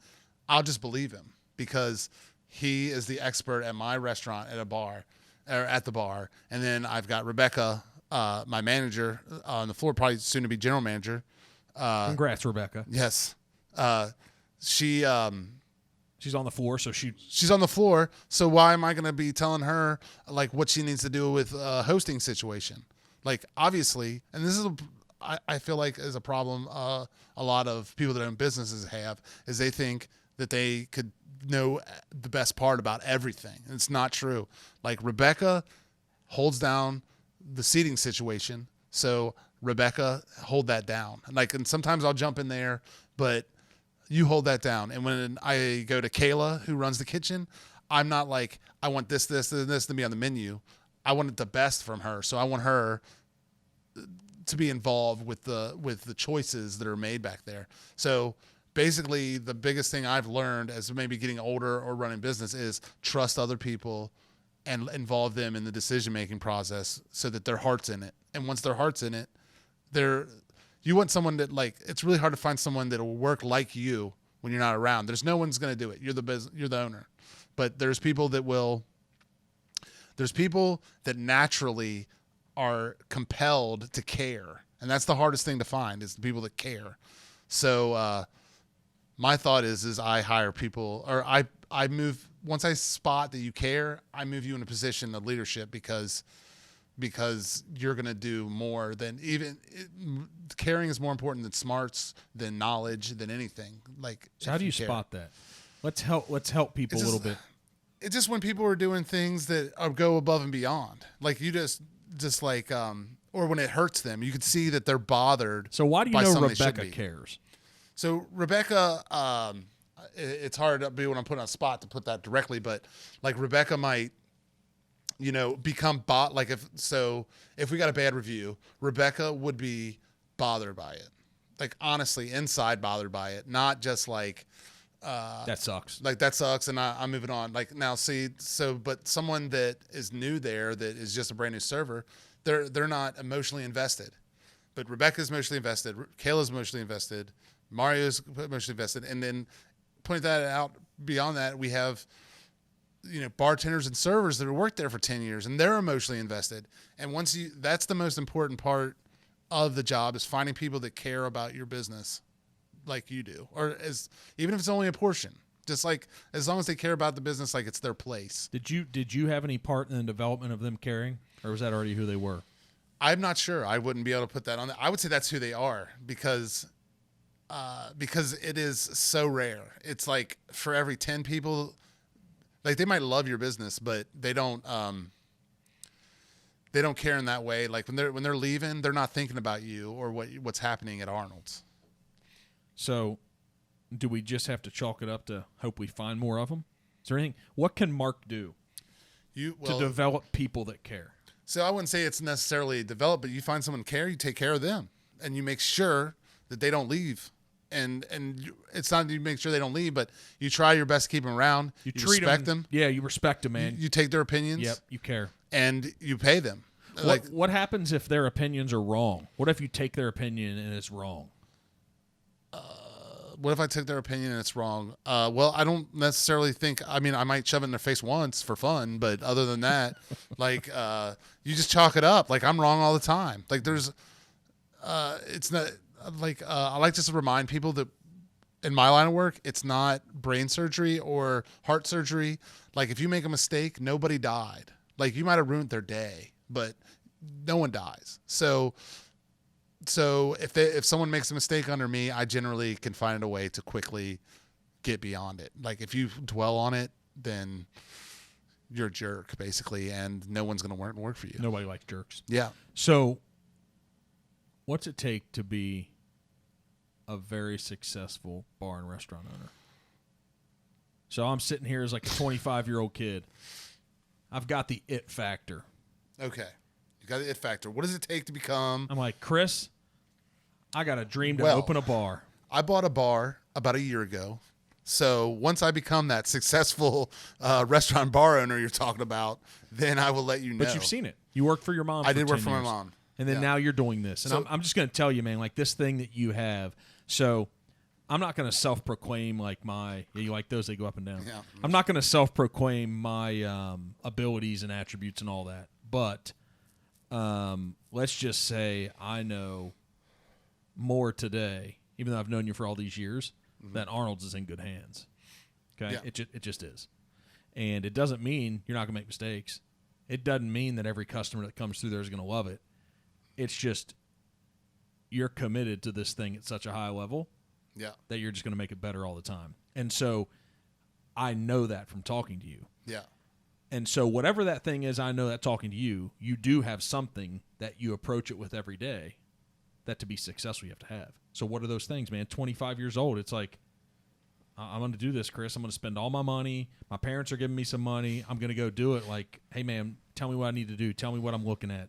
I'll just believe him because he is the expert at my restaurant at a bar or at the bar. And then I've got Rebecca, my manager on the floor, probably soon to be general manager. Congrats, Rebecca. Yes. She's on the floor, so she's on the floor. So why am I going to be telling her like what she needs to do with a hosting situation? Like obviously, and this is I feel like is a problem a lot of people that own businesses have, is they think that they could know the best part about everything. And it's not true. Like Rebecca holds down the seating situation. So Rebecca, hold that down. And sometimes I'll jump in there, but you hold that down. And when I go to Kayla, who runs the kitchen, I'm not like, I want this to be on the menu. I wanted the best from her. So I want her to be involved with the choices that are made back there. So basically the biggest thing I've learned as maybe getting older or running business is trust other people and involve them in the decision-making process so that their heart's in it. And once their heart's in it, you want someone that, like, it's really hard to find someone that will work like you when you're not around. There's no one's going to do it. You're the owner. But there's people that naturally are compelled to care. And that's the hardest thing to find, is the people that care. So my thought is I hire people, or I move, once I spot that you care, I move you in a position of leadership because you're going to do more than caring is more important than smarts, than knowledge, than anything. Like, so how do you spot that? Let's help people a little bit. It's just when people are doing things that go above and beyond, like you just like, or when it hurts them, you can see that they're bothered. So why do you know Rebecca cares? So Rebecca, it's hard to be when I'm put on a spot to put that directly, but like Rebecca might, become like if we got a bad review, Rebecca would be bothered by it. Like, honestly, inside bothered by it, not just like, that sucks. Like, that sucks, and I'm moving on. Like, now, see, but someone that is new there, that is just a brand new server, they're not emotionally invested. But Rebecca's emotionally invested, Kayla's emotionally invested, Mario's emotionally invested, and then point that out. Beyond that, we have, bartenders and servers that have worked there for 10 years, and they're emotionally invested. And that's the most important part of the job, is finding people that care about your business like you do, or even if it's only a portion, just like, as long as they care about the business like it's their place. Did you have any part in the development of them caring, or was that already who they were? I'm not sure. I wouldn't be able to put that on there. I would say that's who they are, because it is so rare. It's like, for every 10 people, like, they might love your business, but they don't care in that way. Like, when they're leaving, they're not thinking about you or what's happening at Arnold's. So, do we just have to chalk it up to hope we find more of them? Is there anything? What can Mark do to develop people that care? So I wouldn't say it's necessarily develop, but you find someone care, you take care of them, and you make sure that they don't leave. And it's not that you make sure they don't leave, but you try your best to keep them around. You respect them. Yeah, you respect them, man. You take their opinions. Yep, you care. And you pay them. What happens if their opinions are wrong? What if you take their opinion and it's wrong? What if I took their opinion and it's wrong? Well, I don't necessarily think. I mean, I might shove it in their face once for fun, but other than that, like, you just chalk it up. Like, I'm wrong all the time. Like, there's, it's not like, I like just to remind people that in my line of work, it's not brain surgery or heart surgery. Like, if you make a mistake, nobody died. Like, you might have ruined their day, but no one dies. So if someone makes a mistake under me, I generally can find a way to quickly get beyond it. Like, if you dwell on it, then you're a jerk, basically, and no one's going to work for you. Nobody likes jerks. Yeah. So, what's it take to be a very successful bar and restaurant owner? So I'm sitting here as like a 25-year-old kid. I've got the it factor. Okay. You got the it factor. What does it take to become? I'm like, Chris, I got a dream to open a bar. I bought a bar about a year ago. So once I become that successful restaurant bar owner you're talking about, then I will let you know. But you've seen it. You worked for your mom. I did work for 10 my years. mom. And then now you're doing this. And I'm just going to tell you, man, like, this thing that you have. So I'm not going to self-proclaim like you like those, they go up and down. Yeah. I'm not going to self-proclaim my abilities and attributes and all that. But let's just say I know more today, even though I've known you for all these years, that Arnold's is in good hands. Okay? Yeah. It just is. And it doesn't mean you're not going to make mistakes. It doesn't mean that every customer that comes through there is going to love it. It's just you're committed to this thing at such a high level that you're just going to make it better all the time. And so I know that from talking to you. Yeah. And so whatever that thing is, I know that talking to you, you do have something that you approach it with every day that to be successful you have to have. So what are those things, man? 25 years old, it's like I'm going to do this, Chris. I'm going to spend all my money. My parents are giving me some money. I'm going to go do it. Like, hey, man, tell me what I need to do. Tell me what I'm looking at.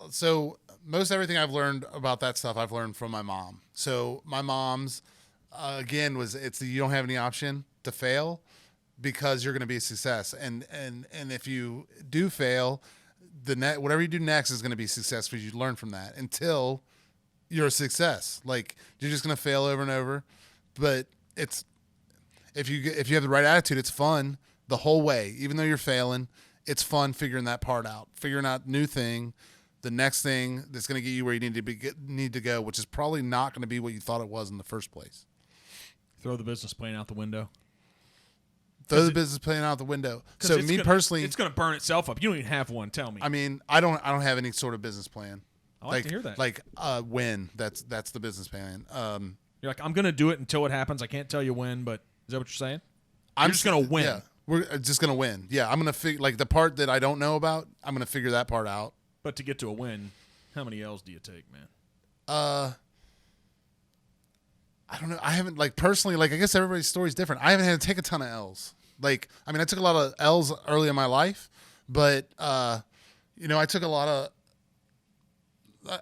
So most everything I've learned about that stuff, I've learned from my mom. So my mom's, again, you don't have any option to fail because you're going to be a success. And if you do fail, whatever you do next is going to be success because you learn from that until you're a success. Like, you're just going to fail over and over. But if you have the right attitude, it's fun the whole way. Even though you're failing, it's fun figuring that part out, figuring out new thing, the next thing that's going to get you where you need to go, which is probably not going to be what you thought it was in the first place. Throw the business plan out the window. Throw the business plan out the window. So personally, it's going to burn itself up. You don't even have one. Tell me. I mean, I don't have any sort of business plan. I like to hear that. Like when that's the business plan. You're like, I'm going to do it until it happens. I can't tell you when, but is that what you're saying? I'm just going to win. Yeah, we're just going to win. Yeah, I'm going to figure like the part that I don't know about. I'm going to figure that part out. But to get to a win, how many L's do you take, man? I don't know. I haven't personally. I guess everybody's story is different. I haven't had to take a ton of L's. I took a lot of L's early in my life, but I took a lot of.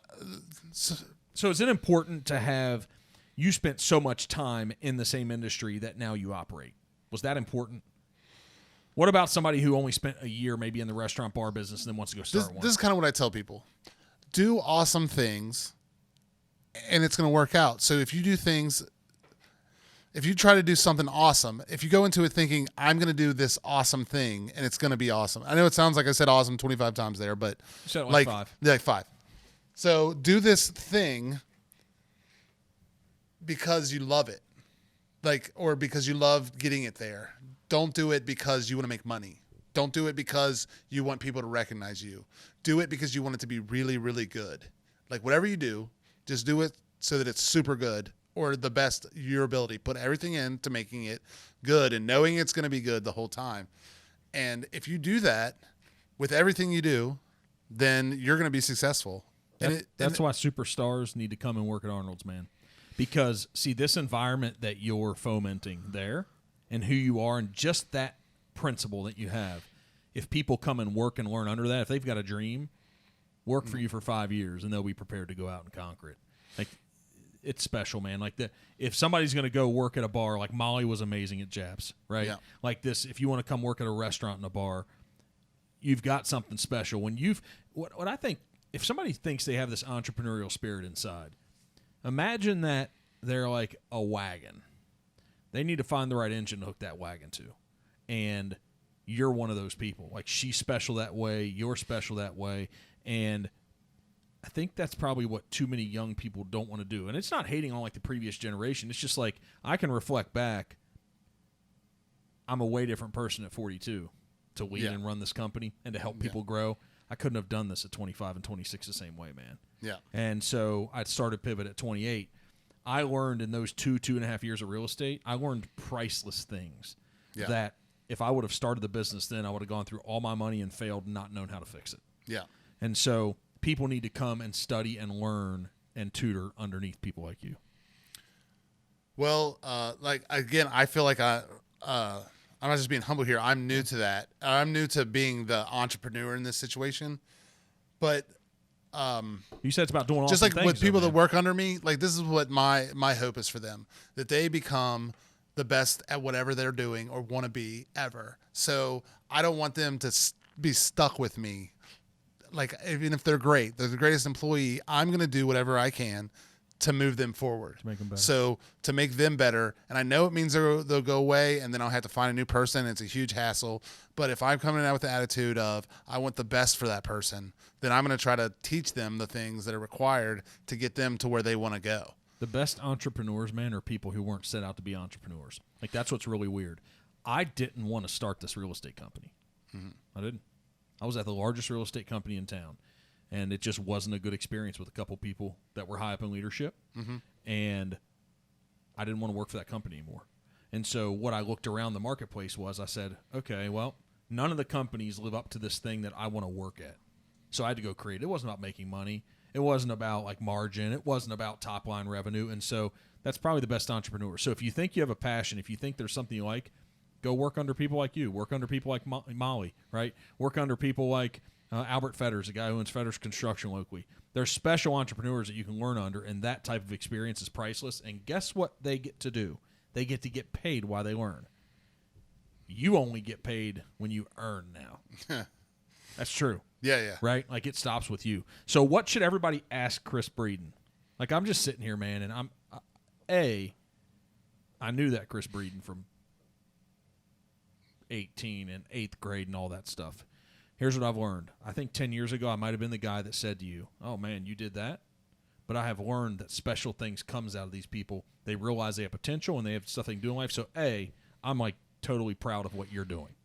So is it important to have you spent so much time in the same industry that now you operate? Was that important? What about somebody who only spent a year maybe in the restaurant bar business and then wants to go start one? This is kind of what I tell people. Do awesome things, and it's going to work out. So if you do things, if you try to do something awesome, if you go into it thinking, I'm going to do this awesome thing, and it's going to be awesome. I know it sounds like I said awesome 25 times there, but you said it like 5. Yeah, like 5. So do this thing because you love it, or because you love getting it there. Don't do it because you want to make money. Don't do it because you want people to recognize you. Do it because you want it to be really, really good. Whatever you do, just do it so that it's super good or the best your ability. Put everything into making it good and knowing it's going to be good the whole time. And if you do that with everything you do, then you're going to be successful. That's why superstars need to come and work at Arnold's, man. Because, see, this environment that you're fomenting there and who you are and just that principle that you have, if people come and work and learn under that, if they've got a dream, work for you for 5 years and they'll be prepared to go out and conquer it. It's special, man. If somebody's going to go work at a bar, like Molly was amazing at Japs, right? Yeah. Like this, if you want to come work at a restaurant and a bar, you've got something special. When what I think, if somebody thinks they have this entrepreneurial spirit inside, imagine that they're like a wagon. They need to find the right engine to hook that wagon to. And you're one of those people. She's special that way, you're special that way, and I think that's probably what too many young people don't want to do. And it's not hating on the previous generation. It's just I can reflect back. I'm a way different person at 42 to lead and run this company and to help people grow. I couldn't have done this at 25 and 26 the same way, man. Yeah. And so I started Pivot at 28. I learned in those 2.5 years of real estate, I learned priceless things that if I would have started the business then, I would have gone through all my money and failed and not known how to fix it. Yeah. And so people need to come and study and learn and tutor underneath people like you. Well, again, I feel like I'm not just being humble here. I'm new to that. I'm new to being the entrepreneur in this situation. But you said it's about doing just awesome things, with people that work under me, this is what my hope is for them, that they become the best at whatever they're doing or want to be ever. So I don't want them to be stuck with me. Even if they're great, they're the greatest employee, I'm going to do whatever I can to move them forward. To make them better. So to make them better. And I know it means they'll go away and then I'll have to find a new person. It's a huge hassle. But if I'm coming out with the attitude of I want the best for that person, then I'm going to try to teach them the things that are required to get them to where they want to go. The best entrepreneurs, man, are people who weren't set out to be entrepreneurs. That's what's really weird. I didn't want to start this real estate company. Mm-hmm. I didn't. I was at the largest real estate company in town, and it just wasn't a good experience with a couple people that were high up in leadership, and I didn't want to work for that company anymore. And so what I looked around the marketplace was I said, okay, well, none of the companies live up to this thing that I want to work at. So I had to go create. It wasn't about making money. It wasn't about like margin. It wasn't about top line revenue. And so that's probably the best entrepreneur. So if you think you have a passion, if you think there's something you like, go work under people like you. Work under people like Molly, right? Work under people like Albert Fetters, a guy who owns Fetters Construction locally. There's special entrepreneurs that you can learn under, and that type of experience is priceless. And guess what they get to do? They get to get paid while they learn. You only get paid when you earn now. That's true. Yeah. Right? Like, it stops with you. So what should everybody ask Chris Breeden? Like, I'm just sitting here, man, and I knew that Chris Breeden from 18 and 8th grade and all that stuff. Here's what I've learned. I think 10 years ago I might have been the guy that said to you, oh, man, you did that? But I have learned that special things comes out of these people. They realize they have potential and they have stuff they can do in life. So, I'm like totally proud of what you're doing.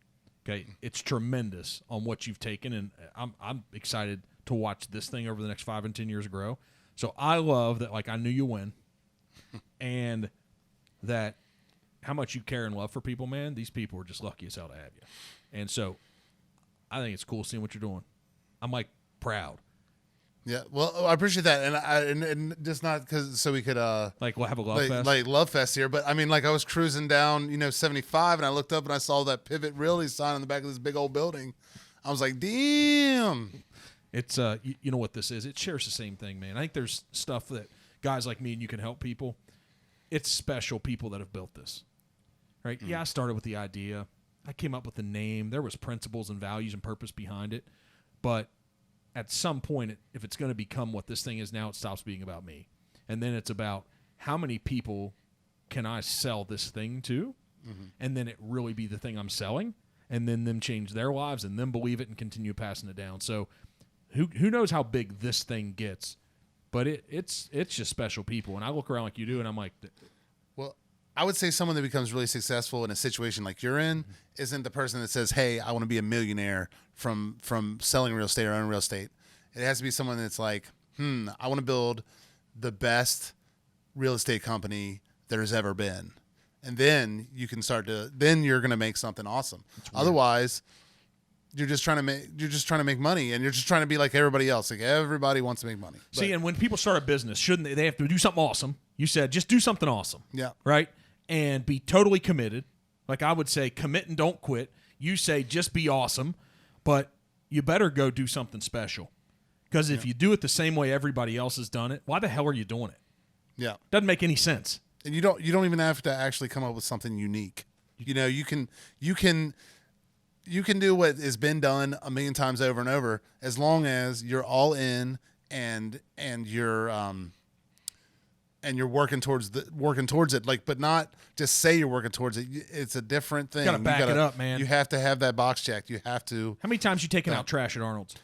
Okay, it's tremendous on what you've taken, and I'm excited to watch this thing over the next 5 and 10 years grow. So I love that, like, I knew you win, and that how much you care and love for people, man. These people are just lucky as hell to have you. And so I think it's cool seeing what you're doing. I'm, like, proud. Yeah, well, I appreciate that, and just not because so we could like we'll have a love fest, like love fest here. But I mean, like I was cruising down, 75, and I looked up and I saw that Pivot Realty sign on the back of this big old building. I was like, damn. It's you know what this is? It shares the same thing, man. I think there's stuff that guys like me and you can help people. It's special people that have built this, right? Yeah, I started with the idea. I came up with the name. There was principles and values and purpose behind it, but at some point, if it's going to become what this thing is now, it stops being about me. And then it's about how many people can I sell this thing to, and then it really be the thing I'm selling, and then them change their lives and them believe it and continue passing it down. So who knows how big this thing gets, but it's just special people. And I look around like you do, and I'm like, well, I would say someone that becomes really successful in a situation like you're in isn't the person that says, hey, I want to be a millionaire from selling real estate or owning real estate. It has to be someone that's like, I want to build the best real estate company there's ever been. And then you can then you're going to make something awesome. Otherwise, you're just trying to make money, and you're just trying to be like everybody else. Like, everybody wants to make money. See, and when people start a business, shouldn't they have to do something awesome? You said just do something awesome. Yeah. Right? And be totally committed. Like I would say, commit and don't quit. You say just be awesome, but you better go do something special. Because if you do it the same way everybody else has done it, why the hell are you doing it? Yeah. Doesn't make any sense. And you don't even have to actually come up with something unique. You can do what has been done a million times over and over, as long as you're all in and you're working towards it, like, but not just say you're working towards it. It's a different thing. You gotta back it up, man. You have to have that box checked. You have to. How many times you taken out trash at Arnold's?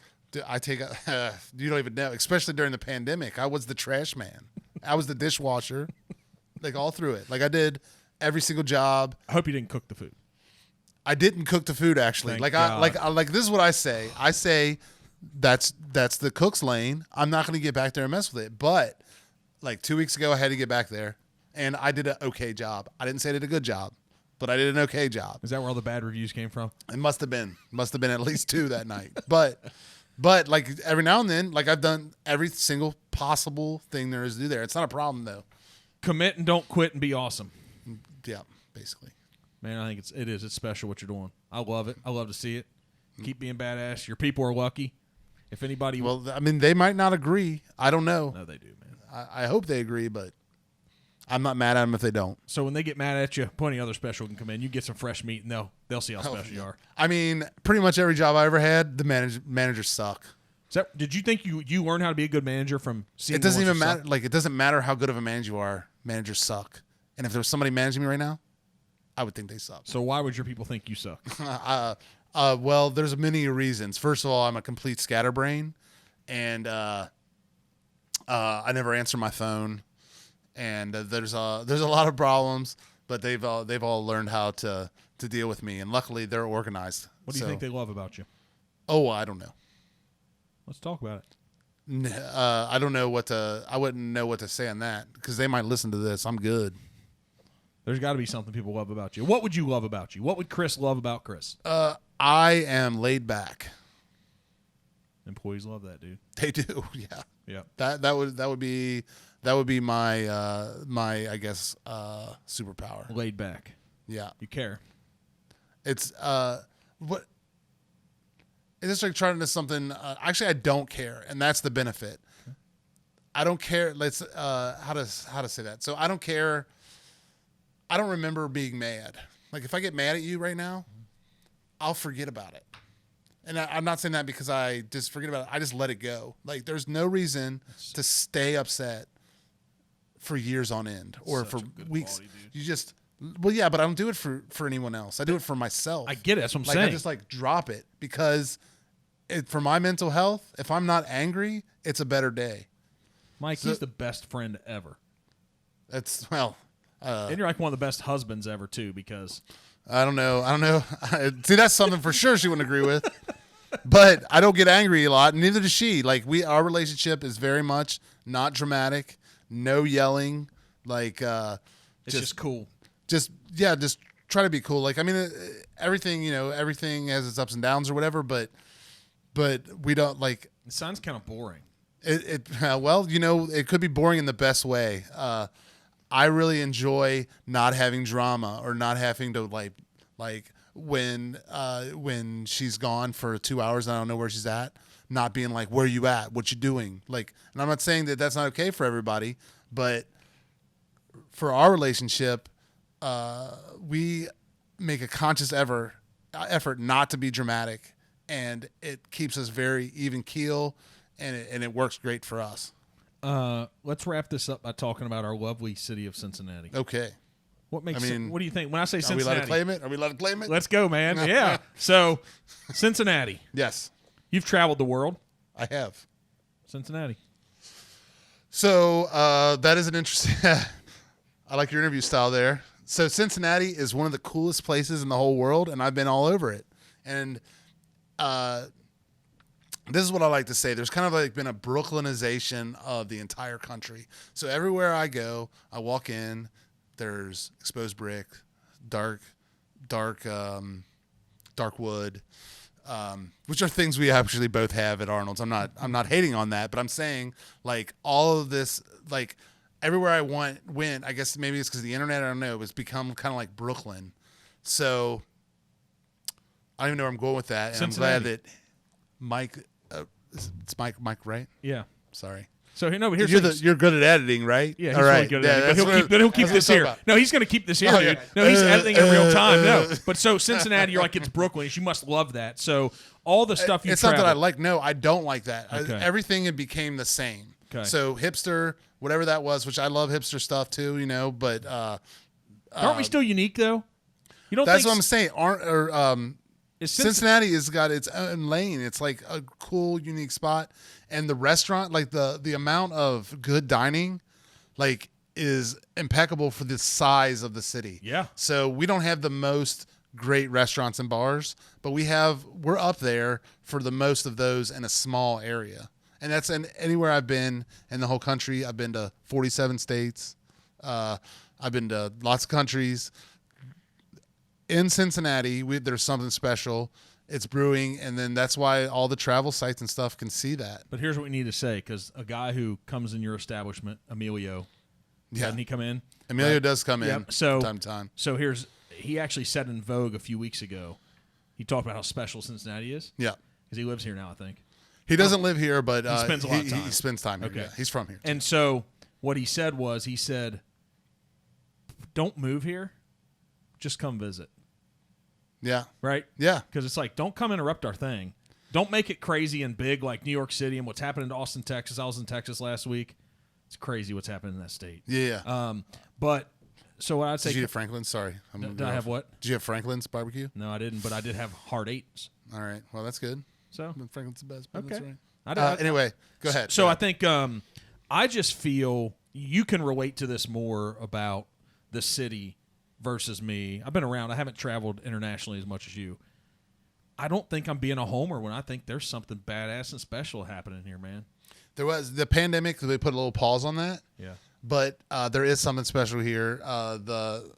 I take you don't even know, especially during the pandemic. I was the trash man. I was the dishwasher, like all through it. Like I did every single job. I hope you didn't cook the food. I didn't cook the food actually. Thank like God. I this is what I say. I say that's the cook's lane. I'm not going to get back there and mess with it. But like 2 weeks ago, I had to get back there, and I did an okay job. I didn't say I did a good job, but I did an okay job. Is that where all the bad reviews came from? It must have been at least 2 that night. But like every now and then, like I've done every single possible thing there is to do there. It's not a problem though. Commit and don't quit and be awesome. Yeah, basically. Man, I think it's special what you're doing. I love it. I love to see it. Keep being badass. Your people are lucky. If anybody, well, I mean, they might not agree. I don't know. No, they do, man. I hope they agree, but I'm not mad at them if they don't. So when they get mad at you, plenty other special can come in. You get some fresh meat, and they'll see how special you are. I mean, pretty much every job I ever had, the managers suck. Did you think you learned how to be a good manager from seeing? It doesn't even matter. Like, it doesn't matter how good of a manager you are. Managers suck. And if there was somebody managing me right now, I would think they suck. So why would your people think you suck? Well, there's many reasons. First of all, I'm a complete scatterbrain, and I never answer my phone. And there's a lot of problems, but they've all learned how to deal with me, and luckily they're organized. What do you think they love about you? Oh, I don't know. Let's talk about it. I don't know I wouldn't know what to say on that because they might listen to this. I'm good. There's got to be something people love about you. What would you love about you? What would Chris love about Chris? I am laid back. Employees love that, dude. They do, yeah. Yeah. That would be my my I guess superpower. Laid back. Yeah. You care. It's what it's just like trying to something. Actually, I don't care, and that's the benefit. I don't care. Let's how to say that. So I don't care. I don't remember being mad. Like if I get mad at you right now, I'll forget about it. And I'm not saying that because I just forget about it. I just let it go. Like there's no reason to stay upset for years on end or for weeks. Quality, you just well, yeah, but I don't do it for anyone else. I do it for myself. I get it. That's what I'm like saying. I just like drop it because for my mental health, if I'm not angry, it's a better day. Mike, he's the best friend ever. That's well. And you're like one of the best husbands ever too, because I don't know. See, that's something for sure she wouldn't agree with. But I don't get angry a lot, and neither does she. Like our relationship is very much not dramatic, no yelling. Like it's just cool. Just try to be cool. Like I mean, everything everything has its ups and downs or whatever. But we don't like. It sounds kind of boring. Well, it could be boring in the best way. I really enjoy not having drama or not having to like when she's gone for 2 hours and I don't know where she's at, not being like, where you at? What you doing? Like, and I'm not saying that that's not okay for everybody, but for our relationship, we make a conscious effort not to be dramatic, and it keeps us very even keel, and it works great for us. Let's wrap this up by talking about our lovely city of Cincinnati. Okay. What makes? What do you think when I say Are we Cincinnati? allowed to claim it? Are we allowed to claim it? Let's go, man. Yeah. So, Cincinnati. Yes, You've traveled the world. I have. Cincinnati. So that is an interesting. I like your interview style there. So Cincinnati is one of the coolest places in the whole world, and I've been all over it. And this is what I like to say. There's kind of like been a Brooklynization of the entire country. So everywhere I go, I walk in, there's exposed brick, dark wood, which are things we actually both have at Arnold's. I'm not hating on that, but I'm saying like all of this, like everywhere I went, I guess maybe it's because the internet, I don't know, it's become kind of like Brooklyn. So I don't even know where I'm going with that. And Cincinnati. I'm glad that Mike, it's Mike, right? Yeah. Sorry. So no, but here's You're good at editing, right? Yeah, he's all really right. good at editing. But he'll keep this what I'm here. talking about. No, he's going to keep this here, Oh, dude. yeah. No, he's editing in real time. No, but so Cincinnati, you're like it's Brooklyn. You must love that. So all the stuff you It's not that I traveled- like. No, I don't like that. Okay. Everything it became the same. Okay. So hipster, whatever that was, which I love hipster stuff too, but aren't we still unique though? You don't? that's think what I'm saying. is Cincinnati has got its own lane. It's like a cool, unique spot, and the restaurant, like the amount of good dining, like is impeccable for the size of the city. Yeah. So we don't have the most great restaurants and bars, but we're up there for the most of those in a small area. And that's anywhere I've been in the whole country. I've been to 47 states. I've been to lots of countries. In Cincinnati, there's something special. It's brewing, and then that's why all the travel sites and stuff can see that. But here's what we need to say, because a guy who comes in your establishment, Emilio, doesn't he come in? Emilio does come in Yep. So from time to time. So he actually said in Vogue a few weeks ago, he talked about how special Cincinnati is. Yeah. Because he lives here now, I think. He doesn't live here, but He spends a lot of time. He spends time here. Okay. Yeah. He's from here. And so what he said was, don't move here, just come visit. Yeah. Right? Yeah. Because it's like, don't come interrupt our thing. Don't make it crazy and big like New York City and what's happening to Austin, Texas. I was in Texas last week. It's crazy what's happening in that state. Yeah. But so what I'd say. Did you have Franklin's? Sorry. Did I have what? Did you have Franklin's barbecue? No, I didn't, but I did have hard eights. All right. Well, that's good. So Franklin's the best. But okay. That's right. Anyway, go ahead. So I think I just feel you can relate to this more about the city versus me. I've been around. I haven't traveled internationally as much as you. I don't think I'm being a homer when I think there's something badass and special happening here, man. There was the pandemic. They put a little pause on that. Yeah. But there is something special here. And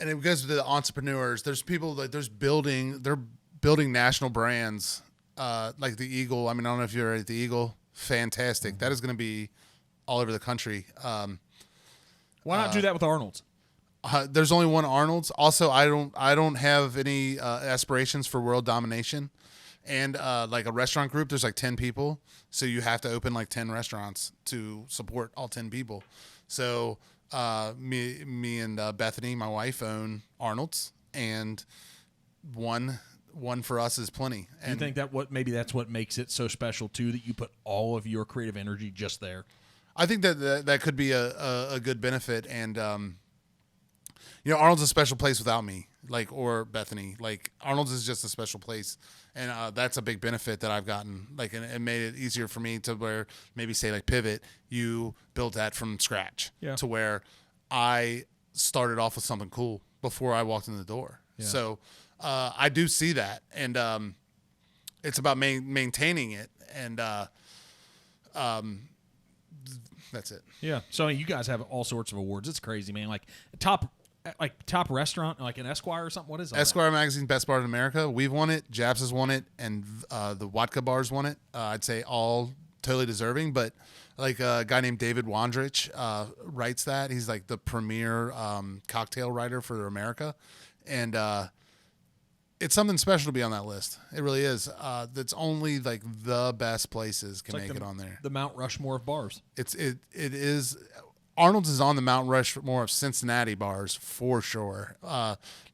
it goes to the entrepreneurs. There's people like they're building national brands like the Eagle. I mean, I don't know if you're at the Eagle fantastic. That is going to be all over the country. Why not do that with Arnold's? There's only one Arnold's. Also, I don't have any aspirations for world domination. And like a restaurant group, there's like 10 people, so you have to open like 10 restaurants to support all 10 people. So me and Bethany, my wife, own Arnold's, and one for us is plenty. And You think that's what makes it so special too, that you put all of your creative energy just there? I think that could be a good benefit. And Arnold's a special place without me, like, or Bethany. Like, Arnold's is just a special place, and that's a big benefit that I've gotten. Like, and it made it easier for me to where maybe say like Pivot, you built that from scratch to where I started off with something cool before I walked in the door. Yeah. So I do see that, and it's about maintaining it, and that's it. Yeah. So you guys have all sorts of awards. It's crazy, man. Like top restaurant, like an Esquire or something. What is that? Esquire magazine, best bar in America. We've won it. Jabs has won it, and the Vodka bars won it. I'd say all totally deserving, but like a guy named David Wondrich writes that. He's like the premier cocktail writer for America, and it's something special to be on that list. It really is. That's only like the best places can make it on there. The Mount Rushmore of bars. It is. Arnold's is on the Mount Rushmore of Cincinnati bars for sure.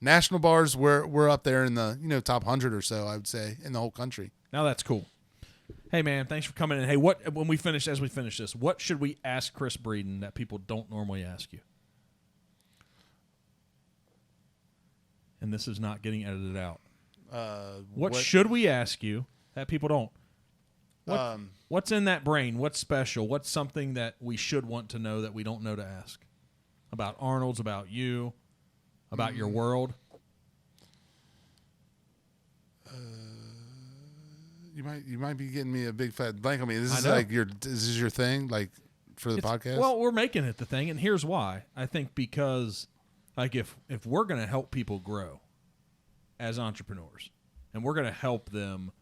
National bars, we're up there in the top 100 or so, I would say, in the whole country. Now that's cool. Hey man, thanks for coming in. Hey, as we finish this, what should we ask Chris Breeden that people don't normally ask you? And this is not getting edited out. What should we ask you that people don't? What's in that brain? What's special? What's something that we should want to know that we don't know to ask? About Arnold's, about you, about your world? You might be getting me a big fat blank on me. This is your thing, like, for the podcast? Well, we're making it the thing, and here's why. I think because, like, if we're going to help people grow as entrepreneurs, and we're going to help them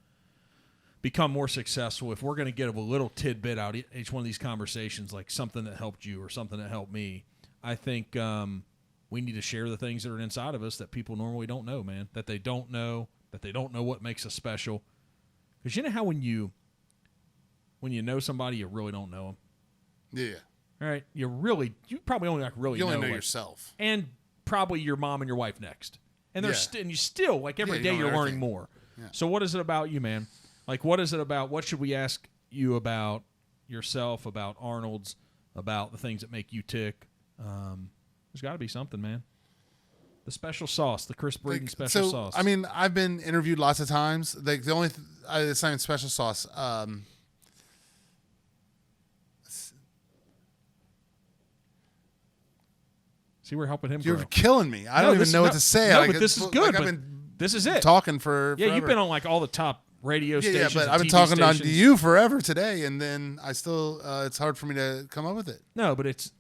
become more successful, if we're going to get a little tidbit out each one of these conversations, like something that helped you or something that helped me, I think we need to share the things that are inside of us that people normally don't know, man, that they don't know what makes us special. Because you know how when you know somebody, you really don't know them? Yeah. All right? You probably only You only know yourself. And probably your mom and your wife next. And and you still, like, every day you're learning more. Yeah. So what is it about you, man? Like, what is it about? What should we ask you about yourself, about Arnold's, about the things that make you tick? There's got to be something, man. The special sauce, the Chris Breeden special sauce. I mean, I've been interviewed lots of times. Like, the only it's not even special sauce. See, we're helping him. You're killing me. I don't even know what to say. No, but this is good. I've been this is it. Talking for forever. You've been on like all the top radio stations. Yeah, but I've been talking on to you forever today, and then I still it's hard for me to come up with it. No, but it's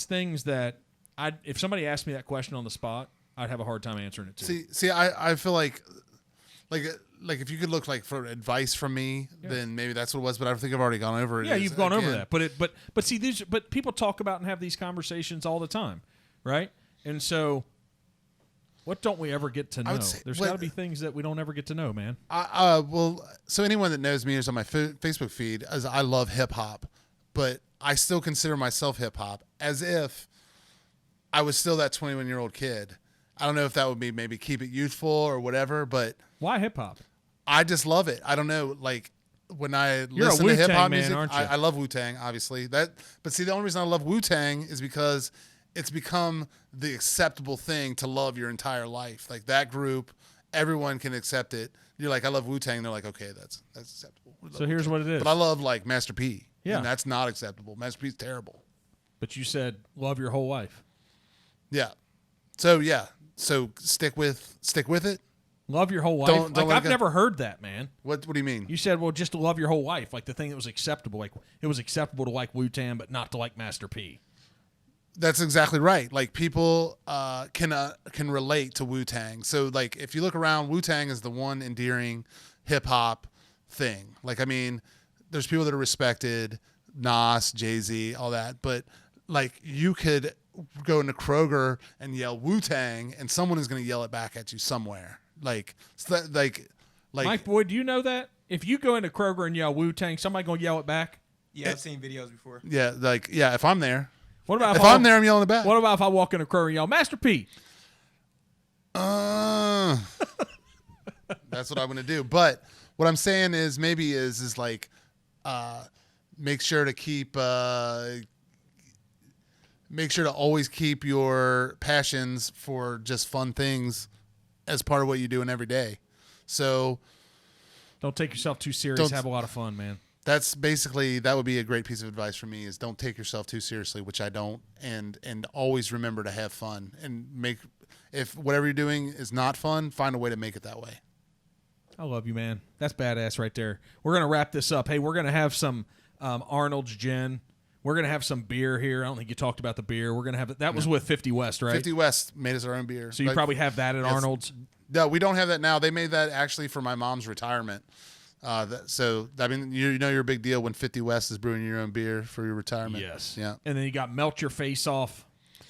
things that if somebody asked me that question on the spot, I'd have a hard time answering it too. See, I feel like if you could look like for advice from me, then maybe that's what it was. But I think I've already gone over it. Yeah, you've gone over that. But see, but people talk about and have these conversations all the time, right? And so, what don't we ever get to know? There's got to be things that we don't ever get to know, man. So anyone that knows me is on my Facebook feed. As I love hip hop, but I still consider myself hip hop as if I was still that 21-year-old kid. I don't know if that would be maybe keep it youthful or whatever, but why hip hop? I just love it. I don't know, like when I You're listen a to hip hop man, music, aren't you? I love Wu-Tang, obviously. But see, the only reason I love Wu-Tang is because it's become the acceptable thing to love your entire life. Like that group, everyone can accept it. You're like, I love Wu-Tang. They're like, okay, that's acceptable. So here's what it is. But I love like Master P. Yeah, and that's not acceptable. Master P's terrible. But you said love your whole life. Yeah. So stick with it. Love your whole life. I've never heard that, man. What do you mean? You said, well, just to love your whole life, like the thing that was acceptable. Like it was acceptable to like Wu-Tang, but not to like Master P. That's exactly right. Like people can relate to Wu-Tang. So like if you look around, Wu-Tang is the one endearing hip hop thing. Like I mean, there's people that are respected, Nas, Jay-Z, all that, but like you could go into Kroger and yell Wu-Tang, and someone is going to yell it back at you somewhere. Like Mike Boyd, do you know that if you go into Kroger and yell Wu-Tang, somebody gonna yell it back? Yeah, I've seen videos before. Yeah, like if I'm there. What about if I'm there, I'm yelling it back. What about if I walk into Kroger and yell Master P? That's what I'm gonna do. But what I'm saying is maybe is like make sure to always keep your passions for just fun things as part of what you're doing every day. So don't take yourself too serious. Have a lot of fun, man. That's basically, that would be a great piece of advice for me, is don't take yourself too seriously, which I don't, and always remember to have fun, and if whatever you're doing is not fun, find a way to make it that way. I love you, man. That's badass right there. We're going to wrap this up. Hey, we're going to have some Arnold's gin. We're going to have some beer here. I don't think you talked about the beer. We're going to have that was with 50 West, right? 50 West made us our own beer. So you probably have that at Arnold's? No, we don't have that now. They made that actually for my mom's retirement. So, I mean, you know you're a big deal when 50 West is brewing your own beer for your retirement. Yes. Yeah. And then you got Melt Your Face Off,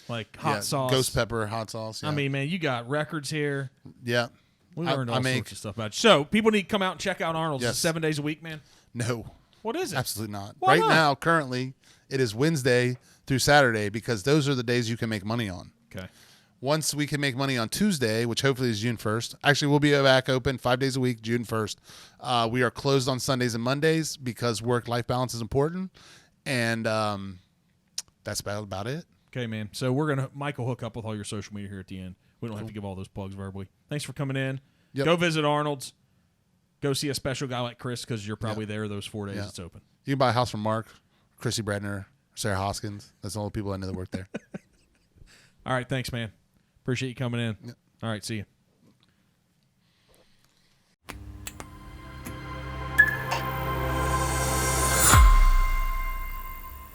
like hot sauce. Ghost pepper, hot sauce. Yeah. I mean, man, you got records here. Yeah. We learned all sorts of stuff about you. So, people need to come out and check out Arnold's. Yes. 7 days a week, man? No. What is it? Absolutely not. Why right not? now, currently, it is Wednesday through Saturday because those are the days you can make money on. Okay. Once we can make money on Tuesday, which hopefully is June 1st. Actually, we'll be back open 5 days a week, June 1st. We are closed on Sundays and Mondays because work-life balance is important. And that's about it. Okay, man. So Mike will hook up with all your social media here at the end. We don't have to give all those plugs verbally. Thanks for coming in. Yep. Go visit Arnold's. Go see a special guy like Chris because you're probably there those 4 days it's open. You can buy a house from Mark, Chrissy Bradner, Sarah Hoskins. That's all the people I know that work there. All right. Thanks, man. Appreciate you coming in. Yep. All right. See you.